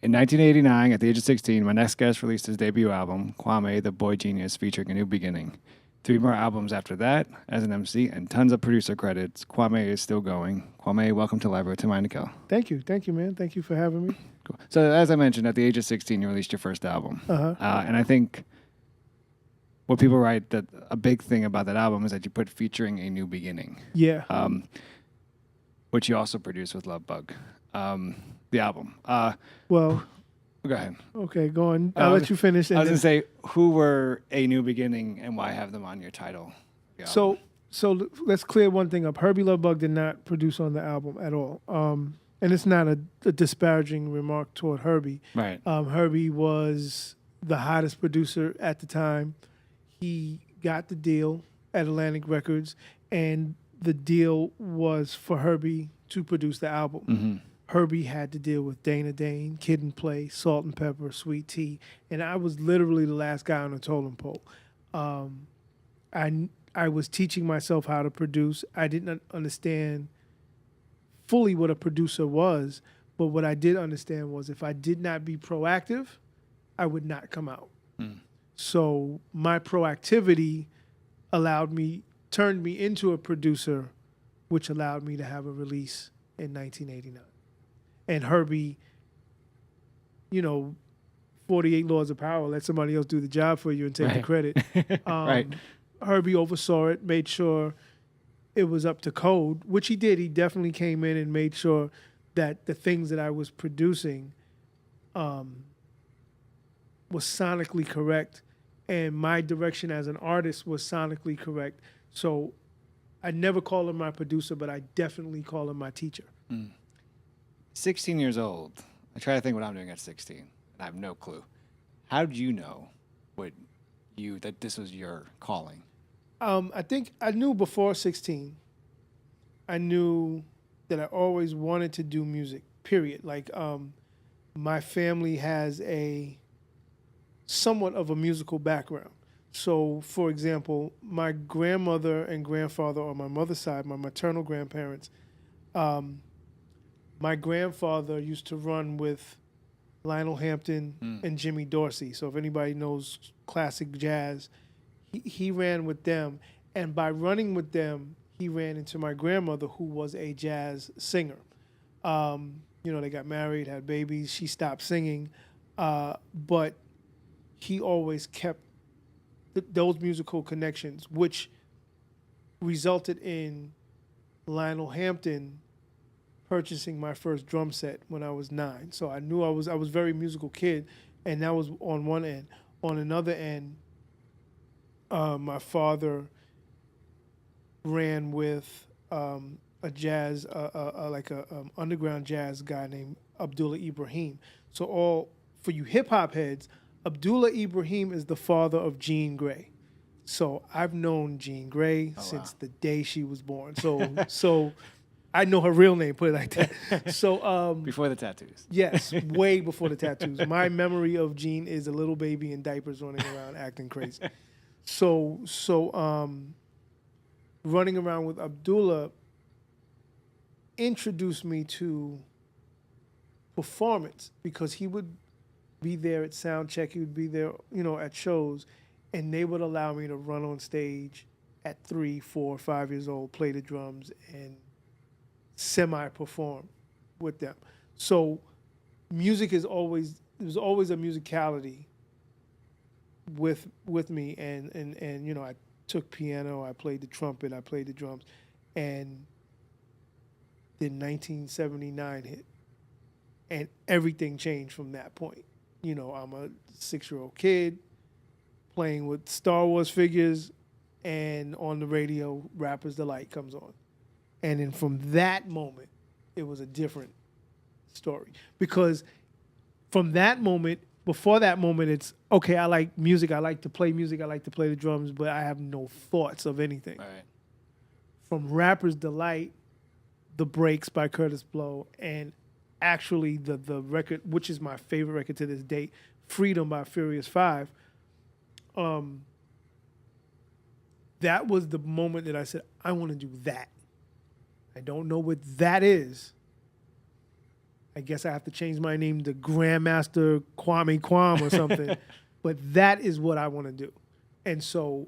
In 1989, at the age of 16, my next guest released his debut album, Kwamè, the Boy Genius, featuring a new beginning. 3 more albums after that as an MC and tons of producer credits. Kwamè is still going. Kwamè, welcome to Live with Tim Einenkel. Thank you, man. Thank you for having me. Cool. So, as I mentioned, at the age of 16, you released your first album. And I think what people write that a big thing about that album is that you put featuring a new beginning. Yeah. Which you also produced with Love Bug. The album. Well, go ahead. Okay, go on. I'll let you finish. I was going to say, who were A New Beginning and why have them on your title? So let's clear one thing up. Herbie Love Bug did not produce on the album at all. And it's not a disparaging remark toward Herbie. Right. Herbie was the hottest producer at the time. He got the deal at Atlantic Records, and the deal was for Herbie to produce the album. Mm-hmm. Herbie had to deal with Dana Dane, Kid and Play, Salt and Pepper, Sweet Tea, and I was literally the last guy on the totem pole. I was teaching myself how to produce. I didn't understand fully what a producer was, but what I did understand was if I did not be proactive, I would not come out. So my proactivity turned me into a producer, which allowed me to have a release in 1989. And Herbie, 48 Laws of Power, let somebody else do the job for you and take the credit. Right. Herbie oversaw it, made sure it was up to code, which he did. He definitely came in and made sure that the things that I was producing was sonically correct, and my direction as an artist was sonically correct. So I never call him my producer, but I definitely call him my teacher. 16 years old. I try to think what I'm doing at 16, and I have no clue. How did you know that this was your calling? I think I knew before 16. I knew that I always wanted to do music, period. Like, my family has somewhat of a musical background. So, for example, my grandmother and grandfather on my mother's side, my maternal grandparents, my grandfather used to run with Lionel Hampton and Jimmy Dorsey. So if anybody knows classic jazz, he ran with them. And by running with them, he ran into my grandmother, who was a jazz singer. They got married, had babies. She stopped singing. But he always kept those musical connections, which resulted in Lionel Hampton purchasing my first drum set when I was 9. So I knew I was a very musical kid, and that was on one end. On another end, my father ran with a jazz, underground jazz guy named Abdullah Ibrahim. So for you hip hop heads, Abdullah Ibrahim is the father of Jean Grey. So I've known Jean Grey since the day she was born. So I know her real name, put it like that. So before the tattoos. Yes, way before the tattoos. My memory of Jean is a little baby in diapers running around acting crazy. So running around with Abdullah introduced me to performance, because he would be there at sound check, he would be there, at shows, and they would allow me to run on stage at 3, 4, 5 years old, play the drums, and semi-perform with them. So music there's always a musicality with me, and I took piano, I played the trumpet, I played the drums, and then 1979 hit, and everything changed from that point. I'm a 6-year-old kid playing with Star Wars figures, and on the radio, Rapper's Delight comes on. And then from that moment, it was a different story. Because from that moment, before that moment, it's, okay, I like music, I like to play music, I like to play the drums, but I have no thoughts of anything. All right. From Rapper's Delight, The Breaks by Curtis Blow, and actually the record, which is my favorite record to this date, Freedom by Furious 5, that was the moment that I said, I want to do that. I don't know what that is, I guess I have to change my name to Grandmaster Kwamè Kwam or something. But that is what I want to do. And so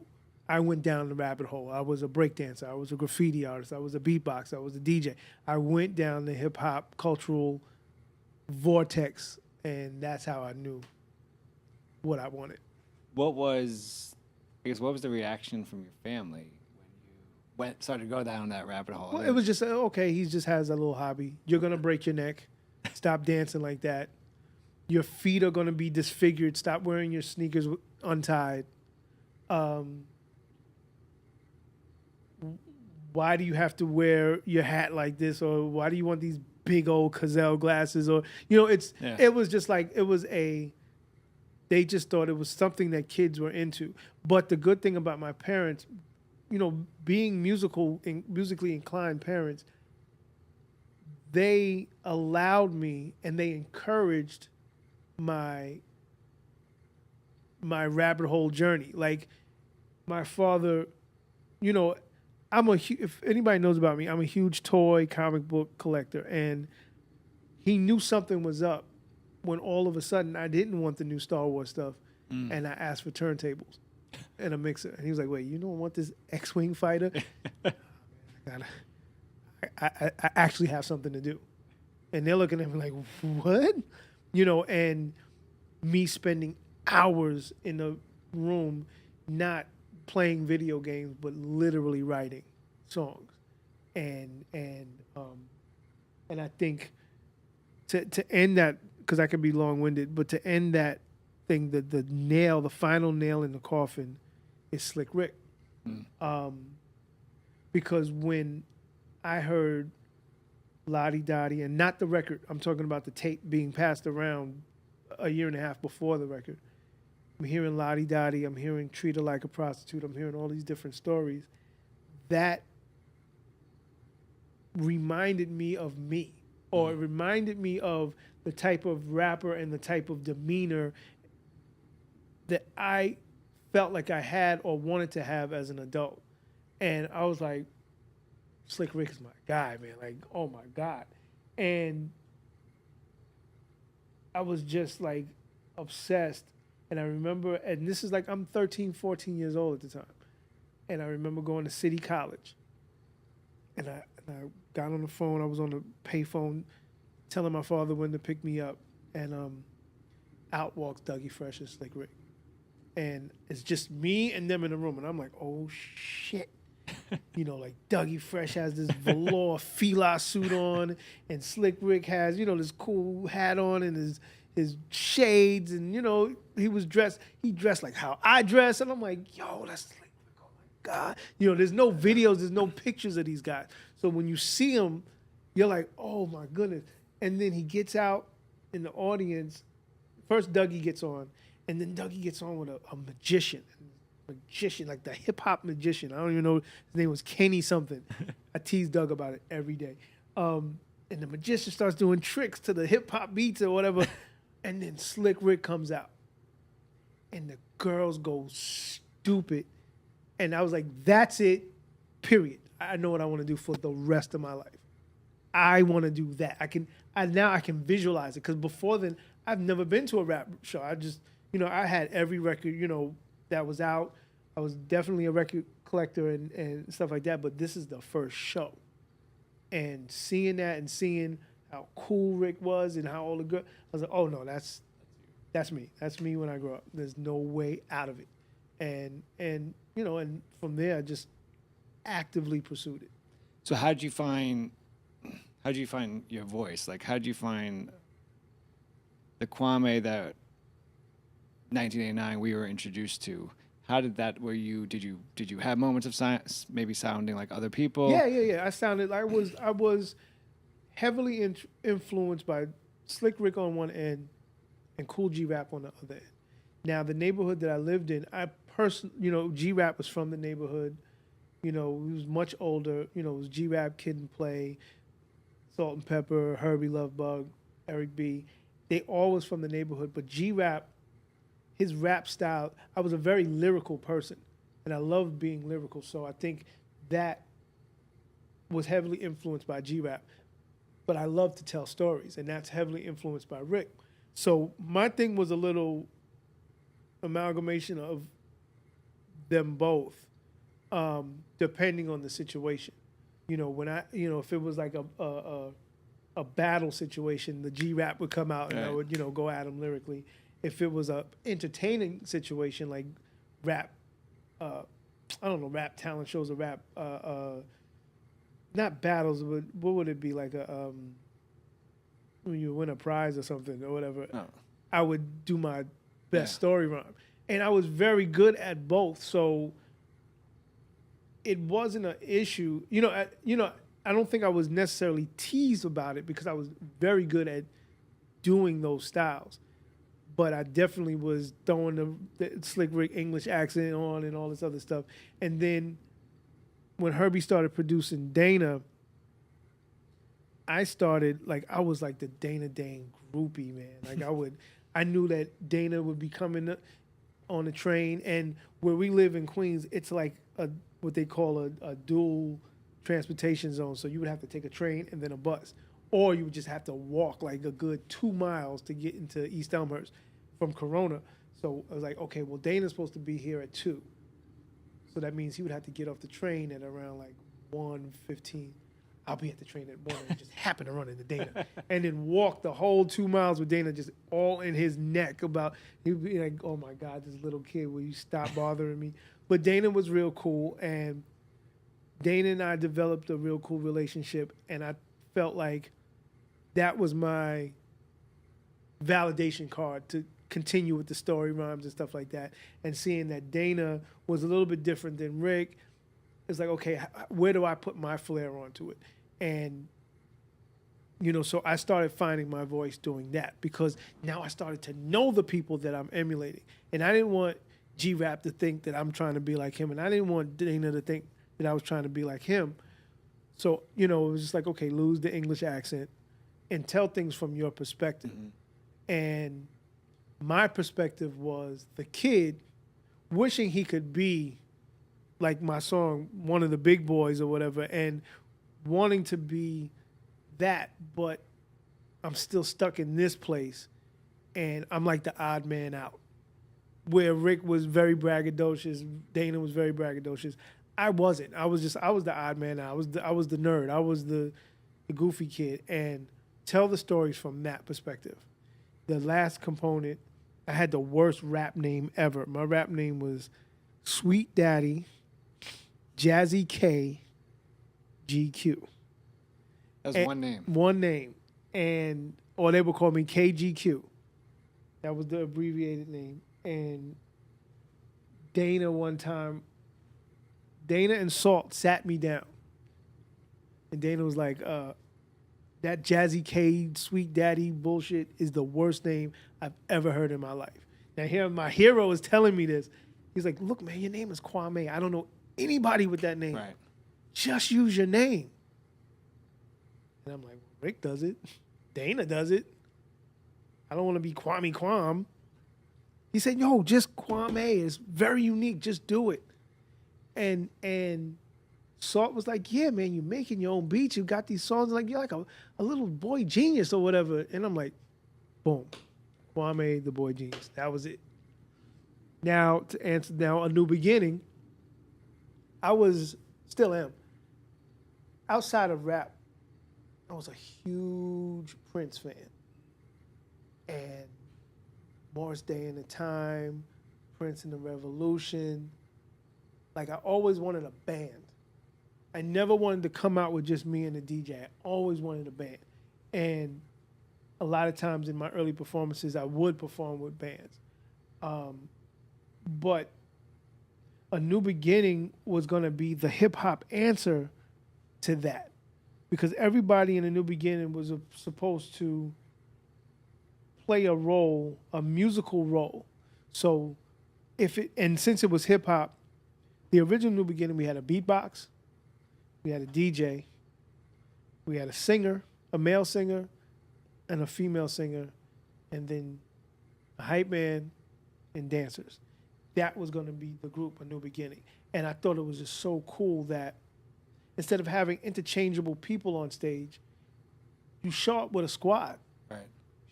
I went down the rabbit hole. I was a breakdancer. I was a graffiti artist. I was a beatboxer. I was a DJ. I went down the hip hop cultural vortex, and that's how I knew what I wanted. What was the reaction from your family when you started to go down that rabbit hole? Well, it was just, okay, he just has a little hobby. You're going to break your neck. Stop dancing like that. Your feet are going to be disfigured. Stop wearing your sneakers untied. Why do you have to wear your hat like this? Or why do you want these big old Cazelle glasses? Or, it was just like, they just thought it was something that kids were into. But the good thing about my parents, being musically inclined parents, they allowed me and they encouraged my rabbit hole journey. Like my father, if anybody knows about me, I'm a huge toy comic book collector, and he knew something was up when all of a sudden I didn't want the new Star Wars stuff, and I asked for turntables and a mixer, and he was like, "Wait, you don't want this X-wing fighter?" I actually have something to do. And they're looking at me like, what? And me spending hours in the room, not playing video games, but literally writing songs. And I think to end that, because I can be long-winded, but to end that thing, the final nail in the coffin is Slick Rick. Because when I heard Lottie Dottie, and not the record, I'm talking about the tape being passed around a year and a half before the record. I'm hearing Lottie Dottie, I'm hearing Treat Her Like a Prostitute, I'm hearing all these different stories. That reminded me of me, or it reminded me of the type of rapper and the type of demeanor that I felt like I had or wanted to have as an adult. And I was like, Slick Rick is my guy, man. Like, oh my God. And I was just like obsessed. And I remember, and this is like, I'm 13, 14 years old at the time. And I remember going to City College. And I got on the phone. I was on the payphone telling my father when to pick me up. And out walks Dougie Fresh and Slick Rick. And it's just me and them in the room. And I'm like, oh, shit. Like Dougie Fresh has this velour Fila suit on, and Slick Rick has, this cool hat on and his shades, and he dressed like how I dress, and I'm like, yo, that's Slick Rick, oh my God. There's no videos, there's no pictures of these guys. So when you see him, you're like, oh my goodness. And then he gets out in the audience. First Dougie gets on, and then Dougie gets on with a magician, like the hip hop magician. I don't even know, his name was Kenny something. I tease Doug about it every day. And the magician starts doing tricks to the hip hop beats or whatever. And then Slick Rick comes out. And the girls go stupid. And I was like, that's it, period. I know what I want to do for the rest of my life. I want to do that. Now I can visualize it. Because before then, I've never been to a rap show. I just, I had every record, that was out. I was definitely a record collector and stuff like that, but this is the first show. And seeing that and seeing how cool Rick was and how all the girls, I was like, oh no, that's me. That's me when I grow up. There's no way out of it. And from there I just actively pursued it. So how'd you find your voice? Like, how'd you find the Kwamè that 1989 we were introduced to? How did that? Did you have moments of maybe sounding like other people? Yeah. I was heavily influenced by Slick Rick on one end and Cool G Rap on the other end. Now the neighborhood that I lived in, G Rap was from the neighborhood. He was much older. It was G Rap, Kid and Play, Salt and Pepper, Herbie Love Bug, Eric B. They all was from the neighborhood, but G Rap, his rap style, I was a very lyrical person, and I loved being lyrical. So I think that was heavily influenced by G-Rap. but I love to tell stories, and that's heavily influenced by Rick. So my thing was a little amalgamation of them both, depending on the situation. When if it was like a battle situation, the G rap would come out and I would, go at him lyrically. If it was a entertaining situation like rap, I don't know, rap talent shows or rap, not battles, but what would it be like when you win a prize or something or whatever? Oh. I would do my best story rhyme, and I was very good at both, so it wasn't an issue. I don't think I was necessarily teased about it because I was very good at doing those styles. But I definitely was throwing the Slick Rick English accent on and all this other stuff. And then when Herbie started producing Dana, I was like the Dana Dane groupie, man. Like I knew that Dana would be coming on the train. And where we live in Queens, it's like what they call a dual transportation zone. So you would have to take a train and then a bus. Or you would just have to walk like a good 2 miles to get into East Elmhurst from Corona. So I was like, okay, well, Dana's supposed to be here at 2. So that means he would have to get off the train at around like 1:15. I'll be at the train at 1 and just happen to run into Dana. And then walk the whole 2 miles with Dana just all in his neck he'd be like, oh my God, this little kid, will you stop bothering me? But Dana was real cool, and Dana and I developed a real cool relationship, and I felt like that was my validation card to continue with the story rhymes and stuff like that. And seeing that Dana was a little bit different than Rick, it's like, okay, where do I put my flair onto it? And, so I started finding my voice doing that because now I started to know the people that I'm emulating. And I didn't want G-Rap to think that I'm trying to be like him, and I didn't want Dana to think that I was trying to be like him. So, it was just like, okay, lose the English accent and tell things from your perspective. Mm-hmm. And my perspective was the kid wishing he could be like my song, one of the big boys or whatever, and wanting to be that, but I'm still stuck in this place, and I'm like the odd man out. Where Rick was very braggadocious, Dana was very braggadocious. I wasn't. I was the odd man out. I was the nerd. I was the goofy kid, and tell the stories from that perspective. The last component, I had the worst rap name ever. My rap name was Sweet Daddy, Jazzy K, GQ. That's one name. One name. Or they would call me KGQ. That was the abbreviated name. And Dana and Salt sat me down. And Dana was like, that Jazzy K, Sweet Daddy bullshit is the worst name I've ever heard in my life. Now here, my hero is telling me this. He's like, look, man, your name is Kwamè. I don't know anybody with that name. Right. Just use your name. And I'm like, well, Rick does it. Dana does it. I don't want to be Kwame Kwam. He said, yo, just Kwamè. It's very unique. Just do it. And Salt was like, yeah, man, you're making your own beats. You got these songs. Like, you're like a little boy genius or whatever. And I'm like, boom. Kwamè, the boy genius. That was it. Now, to answer A New Beginning, I still am. Outside of rap, I was a huge Prince fan. And Morris Day and the Time, Prince and the Revolution. Like, I always wanted a band. I never wanted to come out with just me and the DJ. I always wanted a band. And a lot of times in my early performances, I would perform with bands. But A New Beginning was going to be the hip-hop answer to that. Because everybody in A New Beginning was supposed to play a role, a musical role. So since it was hip-hop, the original New Beginning, we had a beatbox, we had a DJ, we had a singer, a male singer, and a female singer, and then a hype man and dancers. That was going to be the group, A New Beginning. And I thought it was just so cool that instead of having interchangeable people on stage, you show up with a squad. Right.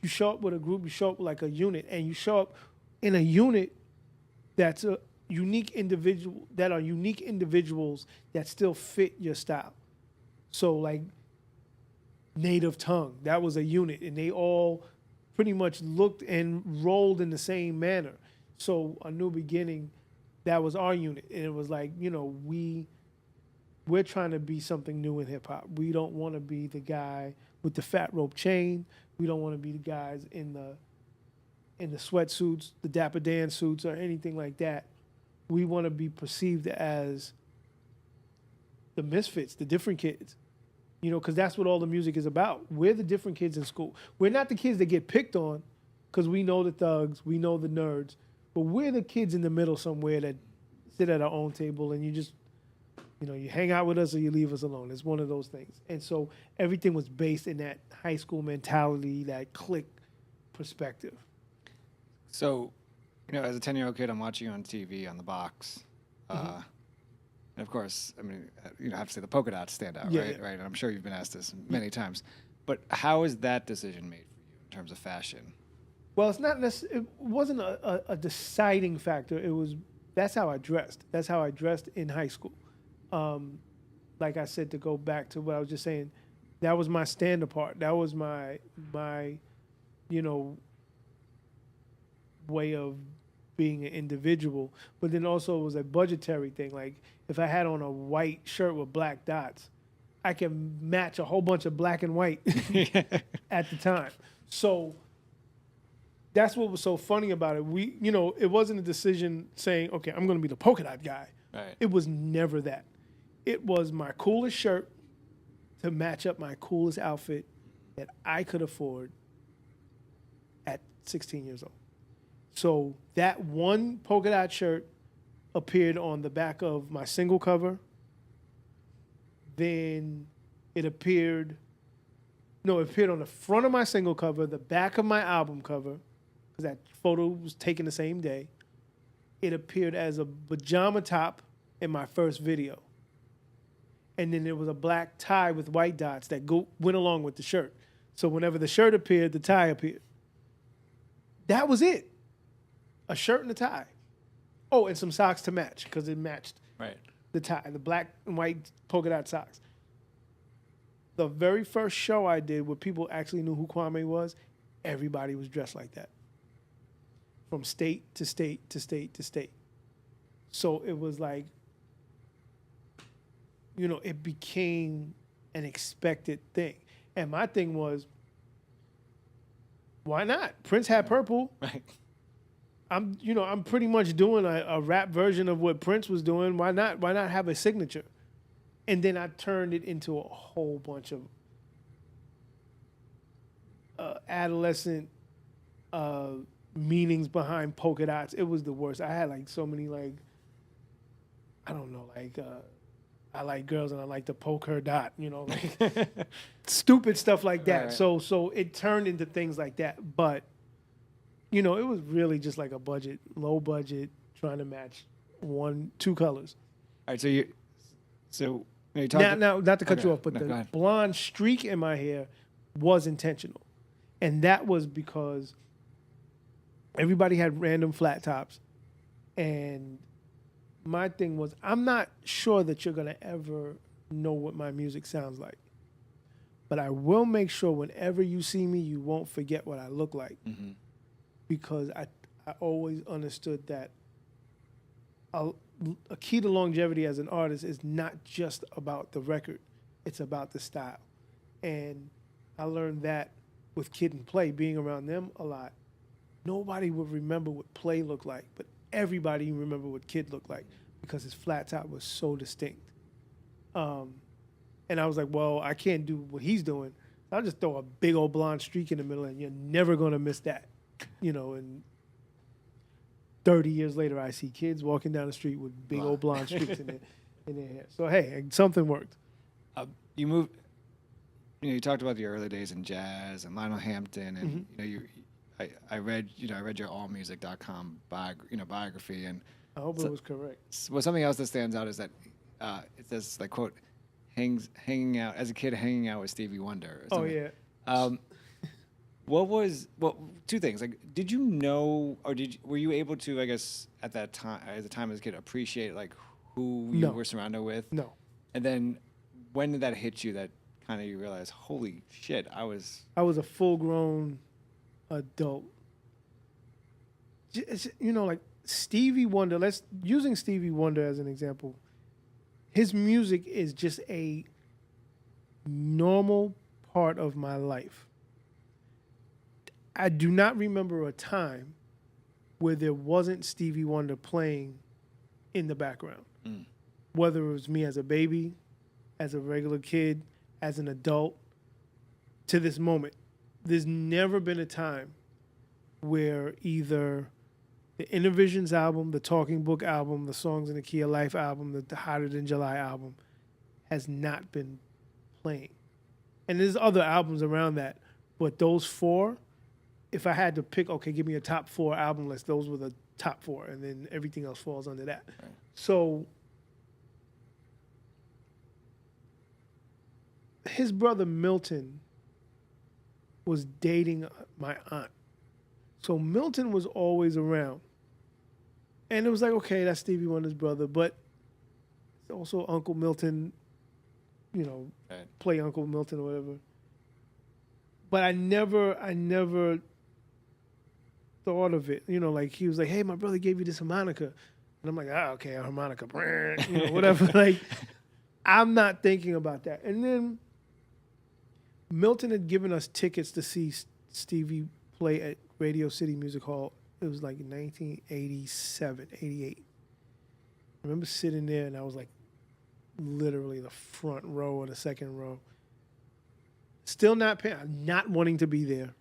You show up with a group. You show up like a unit, and you show up in a unit that's a unique individual, that are unique individuals that still fit your style. So like Native Tongue, that was a unit, and they all pretty much looked and rolled in the same manner. So A New Beginning, that was our unit, and it was like, you know, we're trying to be something new in hip hop. We don't want to be the guy with the fat rope chain. We don't want to be the guys in the sweatsuits, the Dapper Dan suits, or anything like that. We want to be perceived as the misfits, the different kids, you know, because that's what all the music is about. We're the different kids in school. We're not the kids that get picked on because we know the thugs, we know the nerds, but we're the kids in the middle somewhere that sit at our own table, and you just, you know, you hang out with us or you leave us alone. It's one of those things. And so everything was based in that high school mentality, that clique perspective. So, you know, as a 10-year-old kid, I'm watching you on TV on the box. And of course, I mean, you know, I have to say the polka dots stand out, Yeah, right? yeah. Right. And I'm sure you've been asked this many times. But how is that decision made for you in terms of fashion? Well, it's not it wasn't a deciding factor. That's how I dressed. That's how I dressed in high school. Like I said, to go back to what I was just saying, that was my stand apart. That was my you know, way of being an individual. But then also it was a budgetary thing. Like if I had on a white shirt with black dots, I can match a whole bunch of black and white at the time. So that's what was so funny about it. We, you know, it wasn't a decision saying, okay, I'm going to be the polka dot guy. Right. It was never that. It was my coolest shirt to match up my coolest outfit that I could afford at 16 years old. So that one polka dot shirt appeared on the back of my single cover. Then it appeared on the front of my single cover, the back of my album cover, because that photo was taken the same day. It appeared as a pajama top in my first video. And then there was a black tie with white dots that went along with the shirt. So whenever the shirt appeared, the tie appeared. That was it. A shirt and a tie. Oh, and some socks to match, because it matched Right. the tie, the black and white polka dot socks. The very first show I did where people actually knew who Kwamè was, everybody was dressed like that. From state to state to state to state. So it was like, you know, it became an expected thing. And my thing was, why not? Prince had purple. Right. I'm pretty much doing a rap version of what Prince was doing. Why not? Why not have a signature? And then I turned it into a whole bunch of adolescent meanings behind polka dots. It was the worst. I had like so many like, I don't know, like I like girls and I like to poke her dot, you know, like stupid stuff like that. Right. So it turned into things like that. But you know, it was really just like a low budget, trying to match 1-2 colors. All right. So you talked Now, not to cut Okay. you off, but No, go the ahead. blonde streak in my hair was intentional. And that was because everybody had random flat tops. And my thing was, I'm not sure that you're going to ever know what my music sounds like. But I will make sure whenever you see me, you won't forget what I look like. Mm-hmm. Because I always understood that a key to longevity as an artist is not just about the record, it's about the style. And I learned that with Kid and Play, being around them a lot. Nobody would remember what Play looked like, but everybody remember what Kid looked like because his flat top was so distinct. And I was like, well, I can't do what he's doing. I'll just throw a big old blonde streak in the middle and you're never going to miss that. You know, and 30 years later, I see kids walking down the street with big old blonde streaks in their hair. So, hey, something worked. You moved. You talked about the early days in jazz and Lionel Hampton, and I read your allmusic.com biography, and I hope it was correct. well, something else that stands out is that it says, like, quote, hanging out as a kid, hanging out with Stevie Wonder. Or Oh, something. yeah. What was two things? Like, did you know, or were you able to, I guess, at that time, as a time as a kid, appreciate like who you No. were surrounded with? No. And then, when did that hit you? That kind of you realize, holy shit, I was. I was a full-grown adult. Like Stevie Wonder. Using Stevie Wonder as an example. His music is just a normal part of my life. I do not remember a time where there wasn't Stevie Wonder playing in the background. Whether it was me as a baby, as a regular kid, as an adult, to this moment. There's never been a time where either the Innervisions album, the Talking Book album, the Songs in the Key of Life album, the Hotter Than July album has not been playing. And there's other albums around that, but those four, if I had to pick, okay, give me a top 4 album list, those were the top 4, and then everything else falls under that. Right. So his brother Milton was dating my aunt. So Milton was always around. And it was like, okay, that's Stevie Wonder's brother, but it's also Uncle Milton, right. Play Uncle Milton or whatever. But I never thought of it. Like he was like, hey, my brother gave you this harmonica. And I'm like, okay, a harmonica. Whatever. Like, I'm not thinking about that. And then Milton had given us tickets to see Stevie play at Radio City Music Hall. It was like 1987, 88. I remember sitting there and I was like literally the front row or the second row. Still not wanting to be there.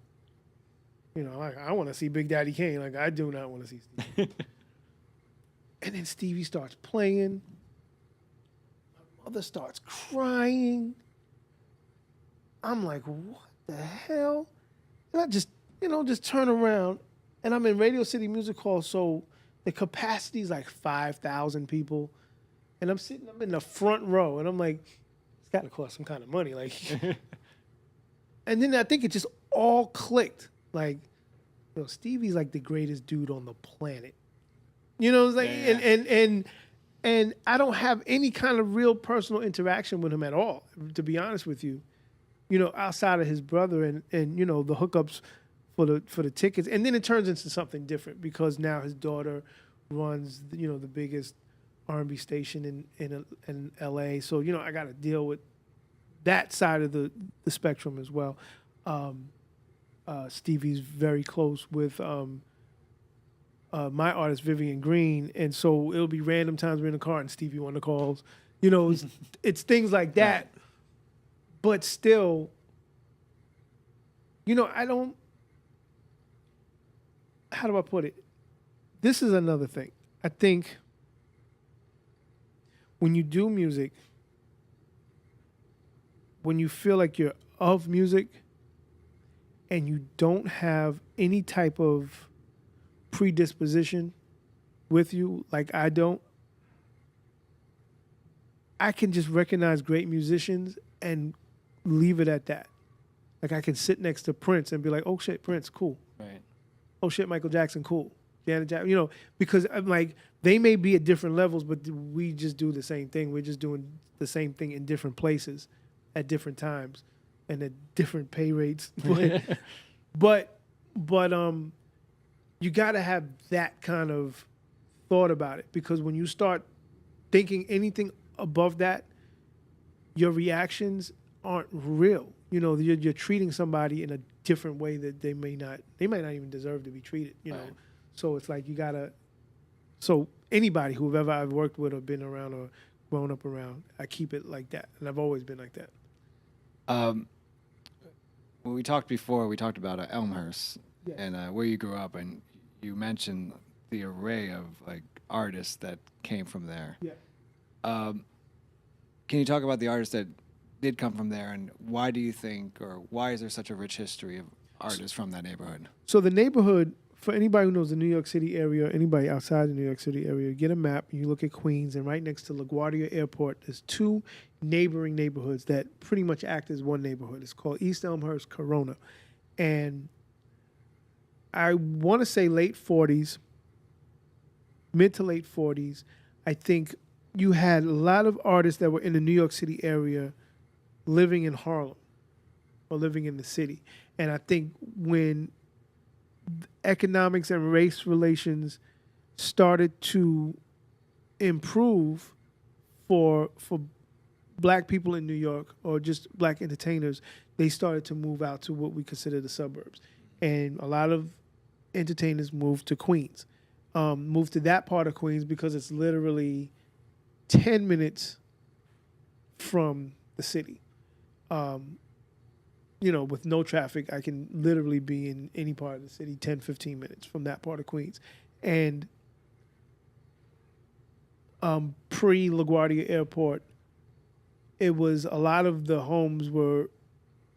I want to see Big Daddy Kane. Like, I do not want to see Stevie. And then Stevie starts playing. My mother starts crying. I'm like, what the hell? And I just turn around, and I'm in Radio City Music Hall, so the capacity is like 5,000 people. And I'm in the front row, and I'm like, it's got to cost some kind of money. Like, and then I think it just all clicked. Like, Stevie's like the greatest dude on the planet. It's like, yeah. And I don't have any kind of real personal interaction with him at all, to be honest with you. Outside of his brother and the hookups for the tickets. And then it turns into something different because now his daughter runs, the biggest R&B station in LA. So, I got to deal with that side of the spectrum as well. Stevie's very close with my artist, Vivian Green. And so it'll be random times we're in the car and Stevie Wonder calls. It's things like that. But still, I don't, how do I put it? This is another thing. I think when you do music, when you feel like you're of music and you don't have any type of predisposition with you, like I don't, I can just recognize great musicians and leave it at that. Like I can sit next to Prince and be like, oh shit, Prince, cool. Right. Oh shit, Michael Jackson, cool. Janet Jackson, because I'm like, they may be at different levels, but we just do the same thing. We're just doing the same thing in different places at different times and at different pay rates. But you got to have that kind of thought about it, because when you start thinking anything above that, your reactions aren't real. You're treating somebody in a different way that they might not even deserve to be treated, right. So it's like so anybody whoever I've worked with or been around or grown up around, I keep it like that. And I've always been like that. When we talked before, we talked about Elmhurst, yes. And where you grew up, and you mentioned the array of like artists that came from there. Yeah. Can you talk about the artists that did come from there, and why do you think, or why is there such a rich history of artists from that neighborhood? So the neighborhood for anybody who knows the New York City area, or anybody outside the New York City area, get a map and you look at Queens, and right next to LaGuardia Airport, there's two neighboring neighborhoods that pretty much act as one neighborhood. It's called East Elmhurst, Corona. And I want to say late 40s, mid to late 40s, I think you had a lot of artists that were in the New York City area living in Harlem or living in the city. And I think when economics and race relations started to improve for black people in New York, or just black entertainers, they started to move out to what we consider the suburbs. And a lot of entertainers moved to Queens, moved to that part of Queens because it's literally 10 minutes from the city. With no traffic, I can literally be in any part of the city 10, 15 minutes from that part of Queens. And pre-LaGuardia Airport, it was a lot of the homes were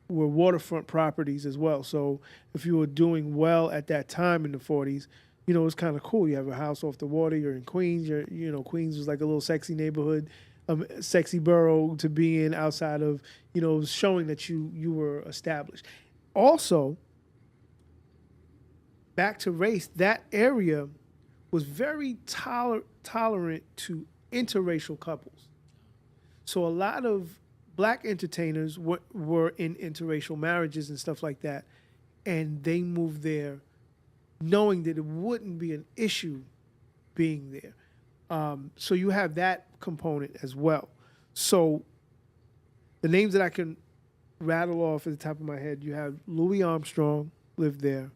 waterfront properties as well. So if you were doing well at that time in the 40s, it was kind of cool. You have a house off the water, you're in Queens, Queens was like a little sexy neighborhood, sexy borough to be in outside of, showing that you were established. Also, back to race, that area was very tolerant to interracial couples. So a lot of black entertainers were in interracial marriages and stuff like that, and they moved there knowing that it wouldn't be an issue being there. So you have that component as well. So the names that I can rattle off at the top of my head, you have Louis Armstrong lived there.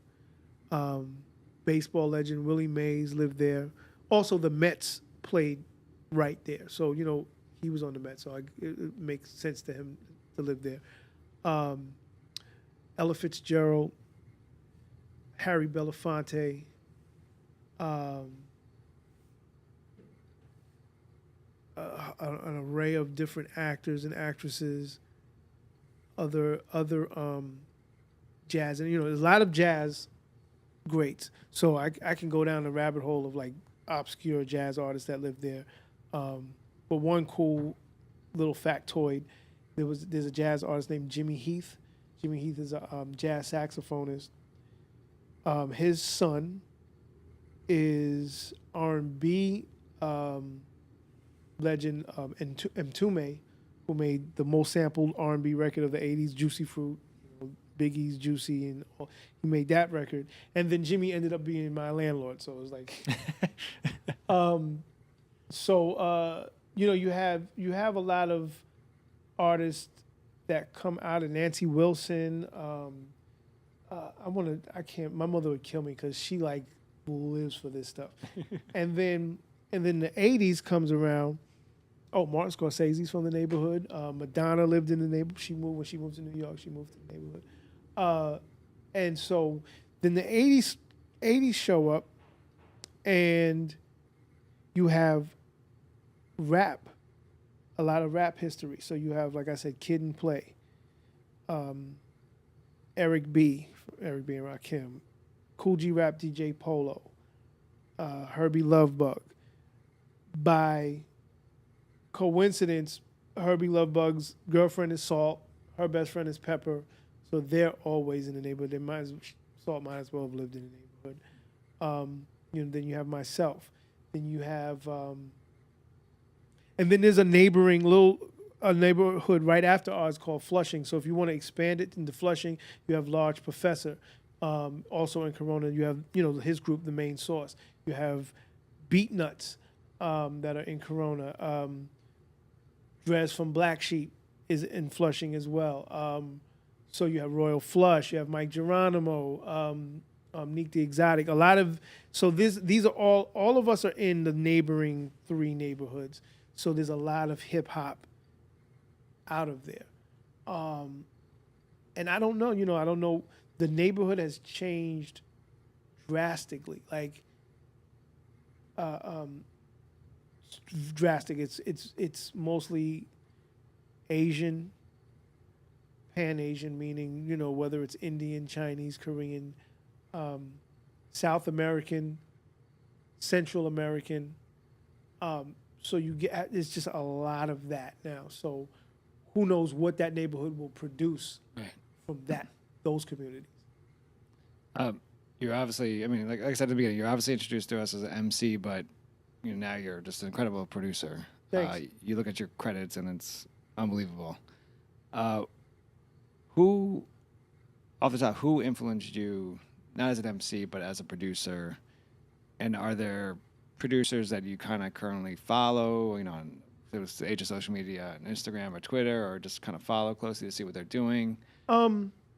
Baseball legend Willie Mays lived there. Also, the Mets played right there. So, he was on the Mets, so it makes sense to him to live there. Ella Fitzgerald, Harry Belafonte, an array of different actors and actresses, other jazz, and there's a lot of jazz greats. So I can go down the rabbit hole of like obscure jazz artists that live there. But one cool little factoid, there's a jazz artist named Jimmy Heath. Jimmy Heath is a jazz saxophonist. His son is R&B legend Mtume, who made the most sampled R&B record of the 80s, Juicy Fruit, Biggie's Juicy, and all. He made that record. And then Jimmy ended up being my landlord, so it was like... you have a lot of artists that come out of Nancy Wilson. My mother would kill me because she like lives for this stuff. and then the 80s comes around. Oh, Martin Scorsese's from the neighborhood. Madonna lived in the neighborhood. When she moved to New York, she moved to the neighborhood. And so then the 80s show up, and you have rap, a lot of rap history. So you have, like I said, Kid and Play, Eric B. and Rakim, Cool G Rap DJ Polo, Herbie Lovebug. By coincidence, Herbie Lovebug's girlfriend is Salt, her best friend is Pepper, so they're always in the neighborhood. Salt might as well have lived in the neighborhood. Then you have myself. Then you have, and then there's a neighborhood right after ours called Flushing. So if you want to expand it into Flushing, you have Large Professor. Also in Corona, you have his group, The Main Source. You have Beat Nuts that are in Corona. Drez from Black Sheep is in Flushing as well. So you have Royal Flush. You have Mike Geronimo. Neek the Exotic. These are all of us are in the neighboring 3 neighborhoods. So there's a lot of hip hop out of there. And I don't know, I don't know. The neighborhood has changed drastically. Like, drastic. It's mostly Asian, Pan-Asian, meaning, whether it's Indian, Chinese, Korean, South American, Central American. So you get it's just a lot of that now. So who knows what that neighborhood will produce Right. from those communities. You're obviously, I mean, like I said at the beginning, you're obviously introduced to us as an MC, but now you're just an incredible producer. Thanks. You look at your credits and it's unbelievable. Who, off the top, who influenced you, not as an MC, but as a producer? And are there producers that you kind of currently follow, on if it was the age of social media, on Instagram or Twitter, or just kind of follow closely to see what they're doing?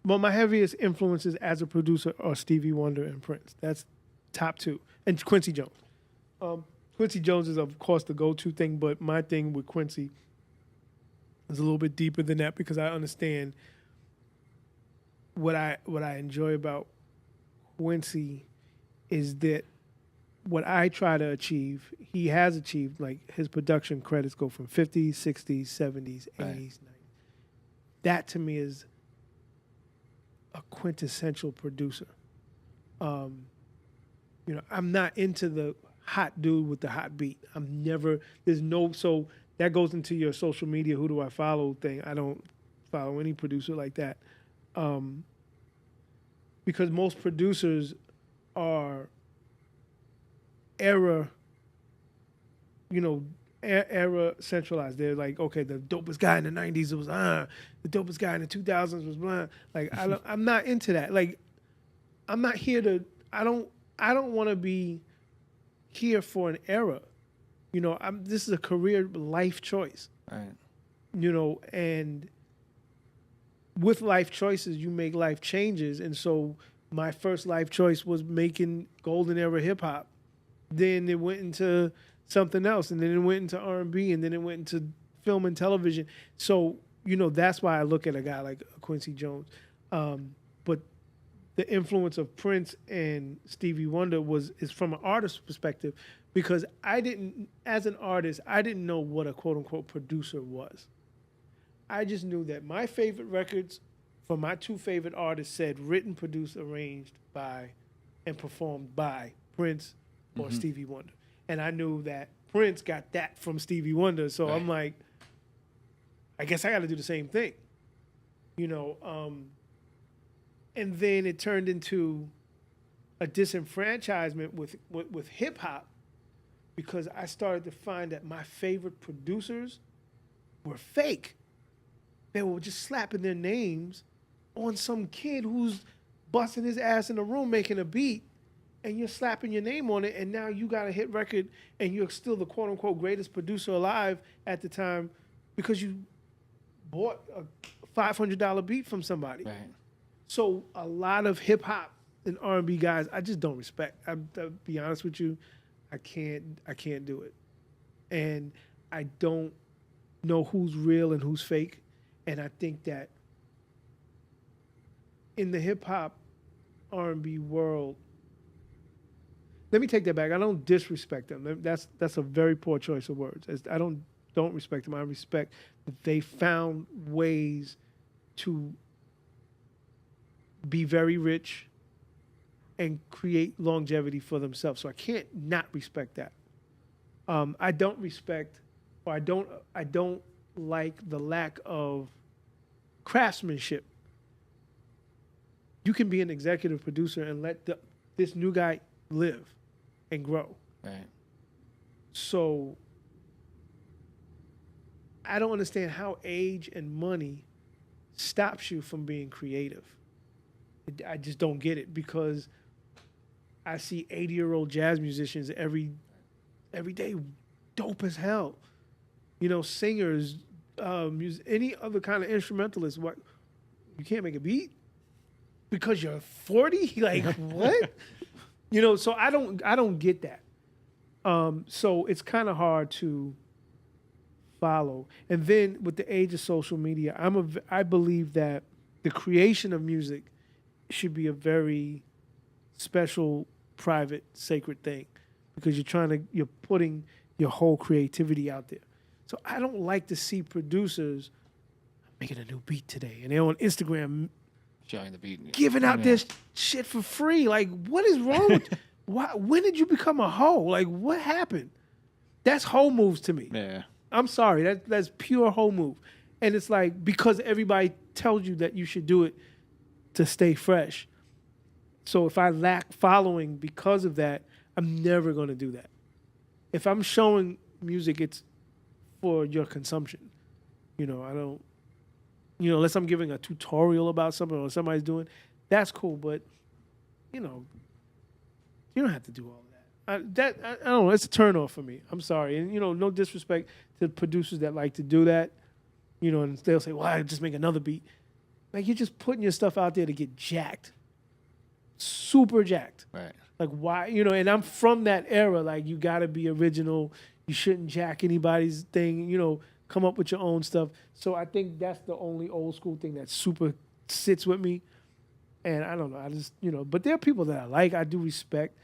Well, my heaviest influences as a producer are Stevie Wonder and Prince. That's top two. And Quincy Jones. Quincy Jones is, of course, the go-to thing, but my thing with Quincy is a little bit deeper than that because I understand what I enjoy about Quincy is that what I try to achieve, he has achieved. Like his production credits go from 50s, 60s, 70s, 80s, 90s. That to me is a quintessential producer. I'm not into the hot dude with the hot beat. So that goes into your social media, who do I follow thing. I don't follow any producer like that. Because most producers are era centralized. They're like, okay, the dopest guy in the 90s was the dopest guy in the 2000s was blah. Like I'm not into that. Like I'm not here to. I don't want to be here for an era. This is a career life choice. Right. And with life choices, you make life changes. And so my first life choice was making golden era hip hop. Then it went into something else, and then it went into R&B, and then it went into film and television. So, that's why I look at a guy like Quincy Jones. But the influence of Prince and Stevie Wonder is from an artist's perspective, because as an artist, I didn't know what a quote-unquote producer was. I just knew that my favorite records for my two favorite artists said written, produced, arranged by, and performed by Prince or Stevie Wonder. And I knew that Prince got that from Stevie Wonder. So I'm like, I guess I got to do the same thing. And then it turned into a disenfranchisement with hip hop, because I started to find that my favorite producers were fake. They were just slapping their names on some kid who's busting his ass in the room making a beat, and you're slapping your name on it, and now you got a hit record, and you're still the quote-unquote greatest producer alive at the time because you bought a $500 beat from somebody. Right. So a lot of hip-hop and R&B guys, I just don't respect. I'll be honest with you, I can't do it. And I don't know who's real and who's fake, and I think that in the hip-hop R&B world, let me take that back. I don't disrespect them. That's a very poor choice of words. I don't respect them. I respect that they found ways to be very rich and create longevity for themselves. So I can't not respect that. I don't respect, or I don't like the lack of craftsmanship. You can be an executive producer and let this new guy live and grow. Right. So I don't understand how age and money stops you from being creative. I just don't get it, because I see 80-year-old jazz musicians every day, dope as hell. Singers, any other kind of instrumentalist. What, you can't make a beat because you're 40? Like what? So I don't get that. So it's kind of hard to follow. And then with the age of social media, I believe that the creation of music should be a very special, private, sacred thing, because you're putting your whole creativity out there. So I don't like to see producers making a new beat today and they're on Instagram Showing the beat. giving out this shit for free. Like, what is wrong with why? When did you become a hoe? Like, what happened? That's hoe moves to me. Yeah. I'm sorry. That's pure hoe move. And it's like, because everybody tells you that you should do it to stay fresh. So if I lack following because of that, I'm never going to do that. If I'm showing music, it's for your consumption. I don't, unless I'm giving a tutorial about something or somebody's doing, that's cool. But, you don't have to do all of that. I don't know. It's a turnoff for me. I'm sorry. And, no disrespect to producers that like to do that. And they'll say, well, I just make another beat. Like, you're just putting your stuff out there to get jacked. Super jacked. Right. Like, why, and I'm from that era. Like, you got to be original. You shouldn't jack anybody's thing, come up with your own stuff. So I think that's the only old school thing that super sits with me. And I don't know. I just, but there are people that I like. I do respect.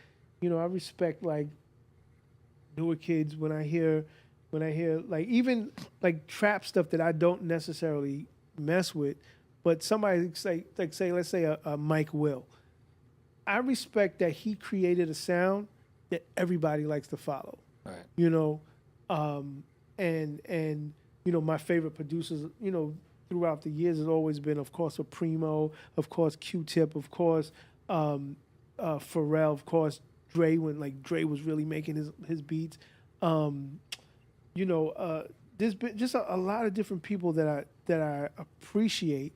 I respect, like, newer kids when I hear like, even like trap stuff that I don't necessarily mess with, but somebody say let's say a Mike Will. I respect that he created a sound that everybody likes to follow. Right. And my favorite producers, throughout the years has always been, of course, a Primo, of course, Q-Tip, of course, Pharrell, of course, Dre, when like Dre was really making his beats. There's been just a lot of different people that I appreciate,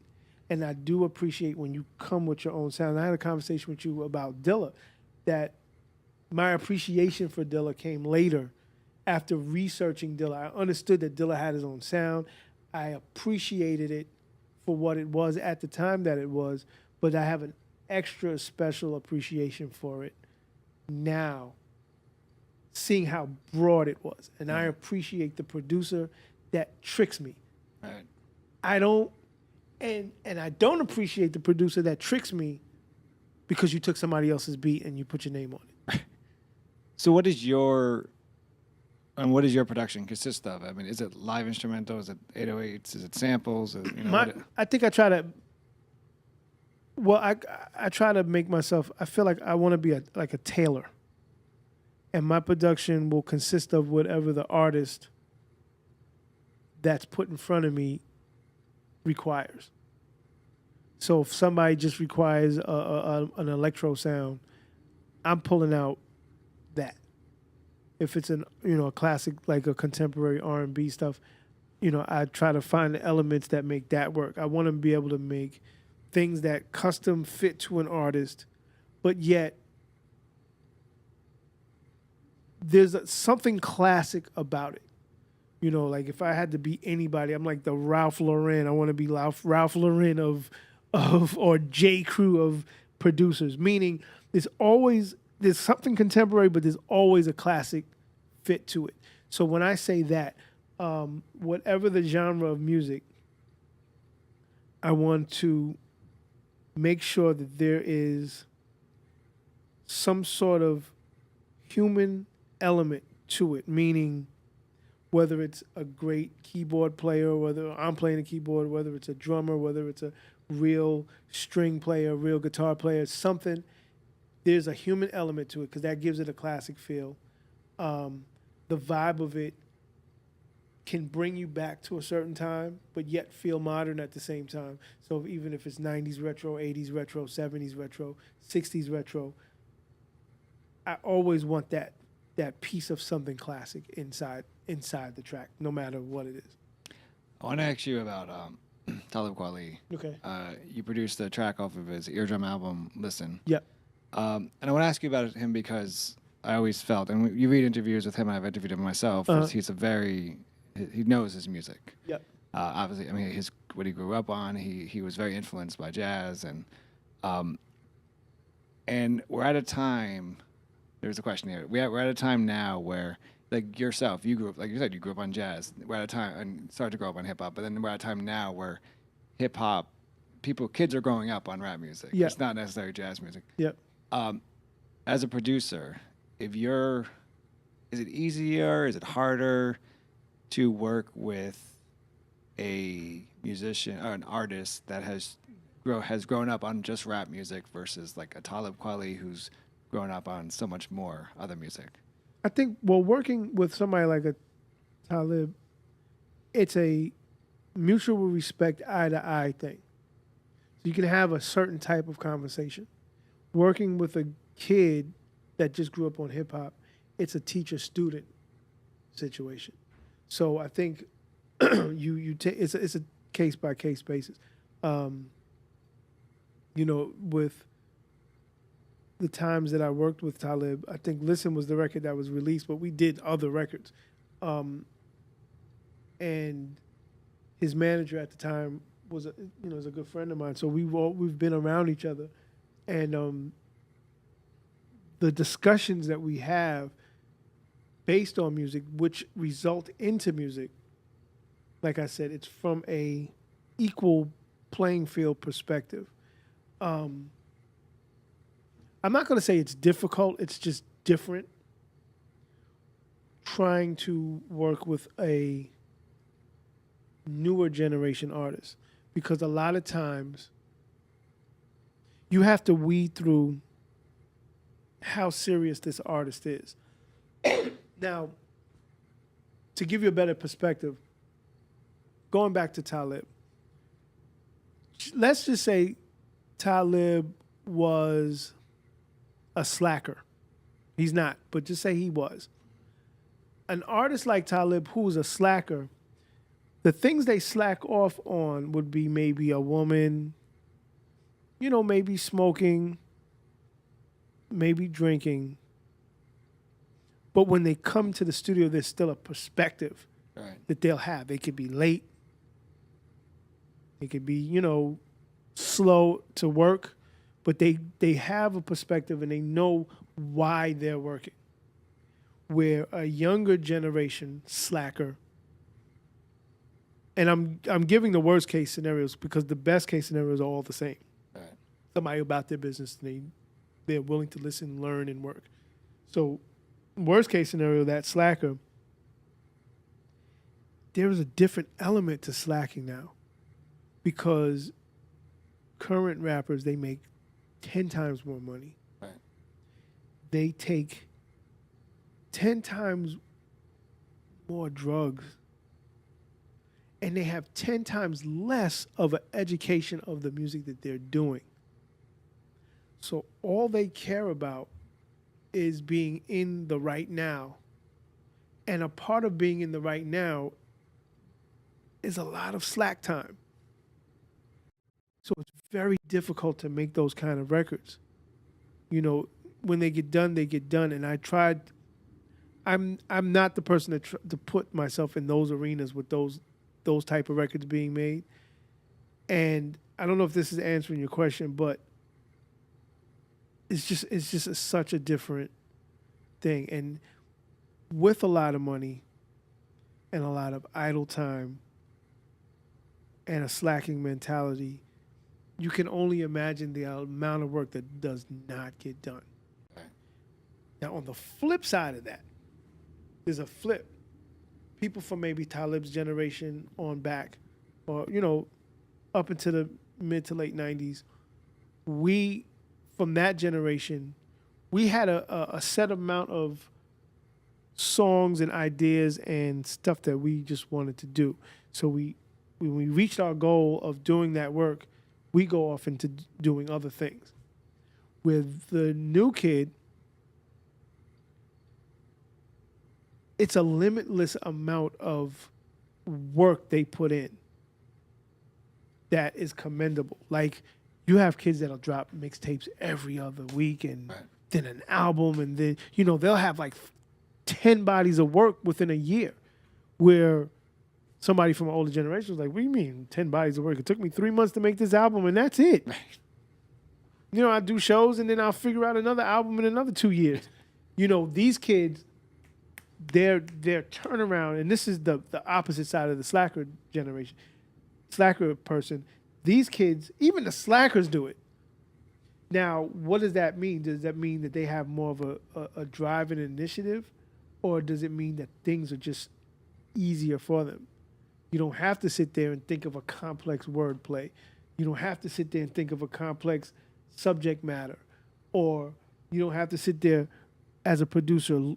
and I do appreciate when you come with your own sound. I had a conversation with you about Dilla, that my appreciation for Dilla came later after researching Dilla. I understood that Dilla had his own sound. I appreciated it for what it was at the time that it was, but I have an extra special appreciation for it now, seeing how broad it was. And I appreciate the producer that tricks me. Right. I don't appreciate the producer that tricks me because you took somebody else's beat and you put your name on it. So what is your production consist of? I mean, is it live instrumental? Is it 808s? Is it samples? I think I try to. Well, I try to make myself. I feel like I want to be like a tailor, and my production will consist of whatever the artist that's put in front of me requires. So if somebody just requires an electro sound, I'm pulling out that. If it's a classic, like a contemporary R&B stuff, I try to find the elements that make that work. I want to be able to make things that custom fit to an artist, but yet there's something classic about it. Like if I had to be anybody, I'm like the Ralph Lauren. I want to be Ralph Lauren of or J. Crew of producers. Meaning there's something contemporary, but there's always a classic fit to it. So when I say that, whatever the genre of music, I want to make sure that there is some sort of human element to it, meaning whether it's a great keyboard player, whether I'm playing a keyboard, whether it's a drummer, whether it's a real string player, real guitar player, something, there's a human element to it because that gives it a classic feel. The vibe of it can bring you back to a certain time, but yet feel modern at the same time. So even if it's 90s retro, 80s retro, 70s retro, 60s retro, I always want that piece of something classic inside the track, no matter what it is. I want to ask you about Talib Kweli. Okay. You produced a track off of his Eardrum album, Listen. Yep. And I want to ask you about him because I always felt, and you read interviews with him, and I've interviewed him myself, he's he knows his music. Yep. Obviously, I mean, what he grew up on, he was very influenced by jazz, and we're at a time, there's a question here, we're at a time now where, like yourself, you grew up on jazz, we're at a time, and started to grow up on hip-hop, but then we're at a time now where hip-hop, kids are growing up on rap music. Yep. It's not necessarily jazz music. Yep. As a producer, is it easier? Is it harder to work with a musician or an artist that has grown up on just rap music versus like a Talib Kweli who's grown up on so much more other music? I think, well, working with somebody like a Talib, it's a mutual respect, eye to eye thing. So you can have a certain type of conversation. Working with a kid that just grew up on hip hop, it's a teacher student situation. So I think you take it's a case by case basis. With the times that I worked with Talib, I think Listen was the record that was released, but we did other records. And his manager at the time was a good friend of mine. So we've been around each other, and the discussions that we have based on music, which result into music, like I said, it's from a equal playing field perspective. I'm not going to say it's difficult. It's just different. Trying to work with a newer generation artist, because a lot of times you have to weed through how serious this artist is. Now, to give you a better perspective, going back to Talib, let's just say Talib was a slacker. He's not, but just say he was. An artist like Talib who's a slacker, the things they slack off on would be maybe a woman, maybe smoking, maybe drinking. But when they come to the studio, there's still a perspective that they'll have. They could be late. They could be, slow to work, but they have a perspective and they know why they're working. Where a younger generation slacker, and I'm giving the worst case scenarios because the best case scenarios are all the same. Right. Somebody about their business, they're willing to listen, learn, and work. So worst case scenario, that slacker, there is a different element to slacking now, because current rappers, they make 10 times more money. Right. They take 10 times more drugs, and they have 10 times less of an education of the music that they're doing. So all they care about is being in the right now. And a part of being in the right now is a lot of slack time. So it's very difficult to make those kind of records. When they get done, they get done. And I tried. I'm not the person to put myself in those arenas with those type of records being made. And I don't know if this is answering your question, but it's just such a different thing. And with a lot of money and a lot of idle time and a slacking mentality, you can only imagine the amount of work that does not get done. Right. Now, on the flip side of that, there's a flip. People from maybe Talib's generation on back, or, up into the mid to late 90s, we, from that generation, we had a set amount of songs and ideas and stuff that we just wanted to do. So when we reached our goal of doing that work, we go off into doing other things. With the new kid, it's a limitless amount of work they put in that is commendable. Like, you have kids that'll drop mixtapes every other week and then an album, and then, they'll have like 10 bodies of work within a year, where somebody from an older generation was like, what do you mean 10 bodies of work? It took me 3 months to make this album and that's it. I do shows and then I'll figure out another album in another 2 years. These kids, their turnaround, and this is the opposite side of the slacker generation, slacker person. These kids, even the slackers, do it. Now, what does that mean? Does that mean that they have more of a drive and initiative, or does it mean that things are just easier for them? You don't have to sit there and think of a complex wordplay. You don't have to sit there and think of a complex subject matter, or you don't have to sit there as a producer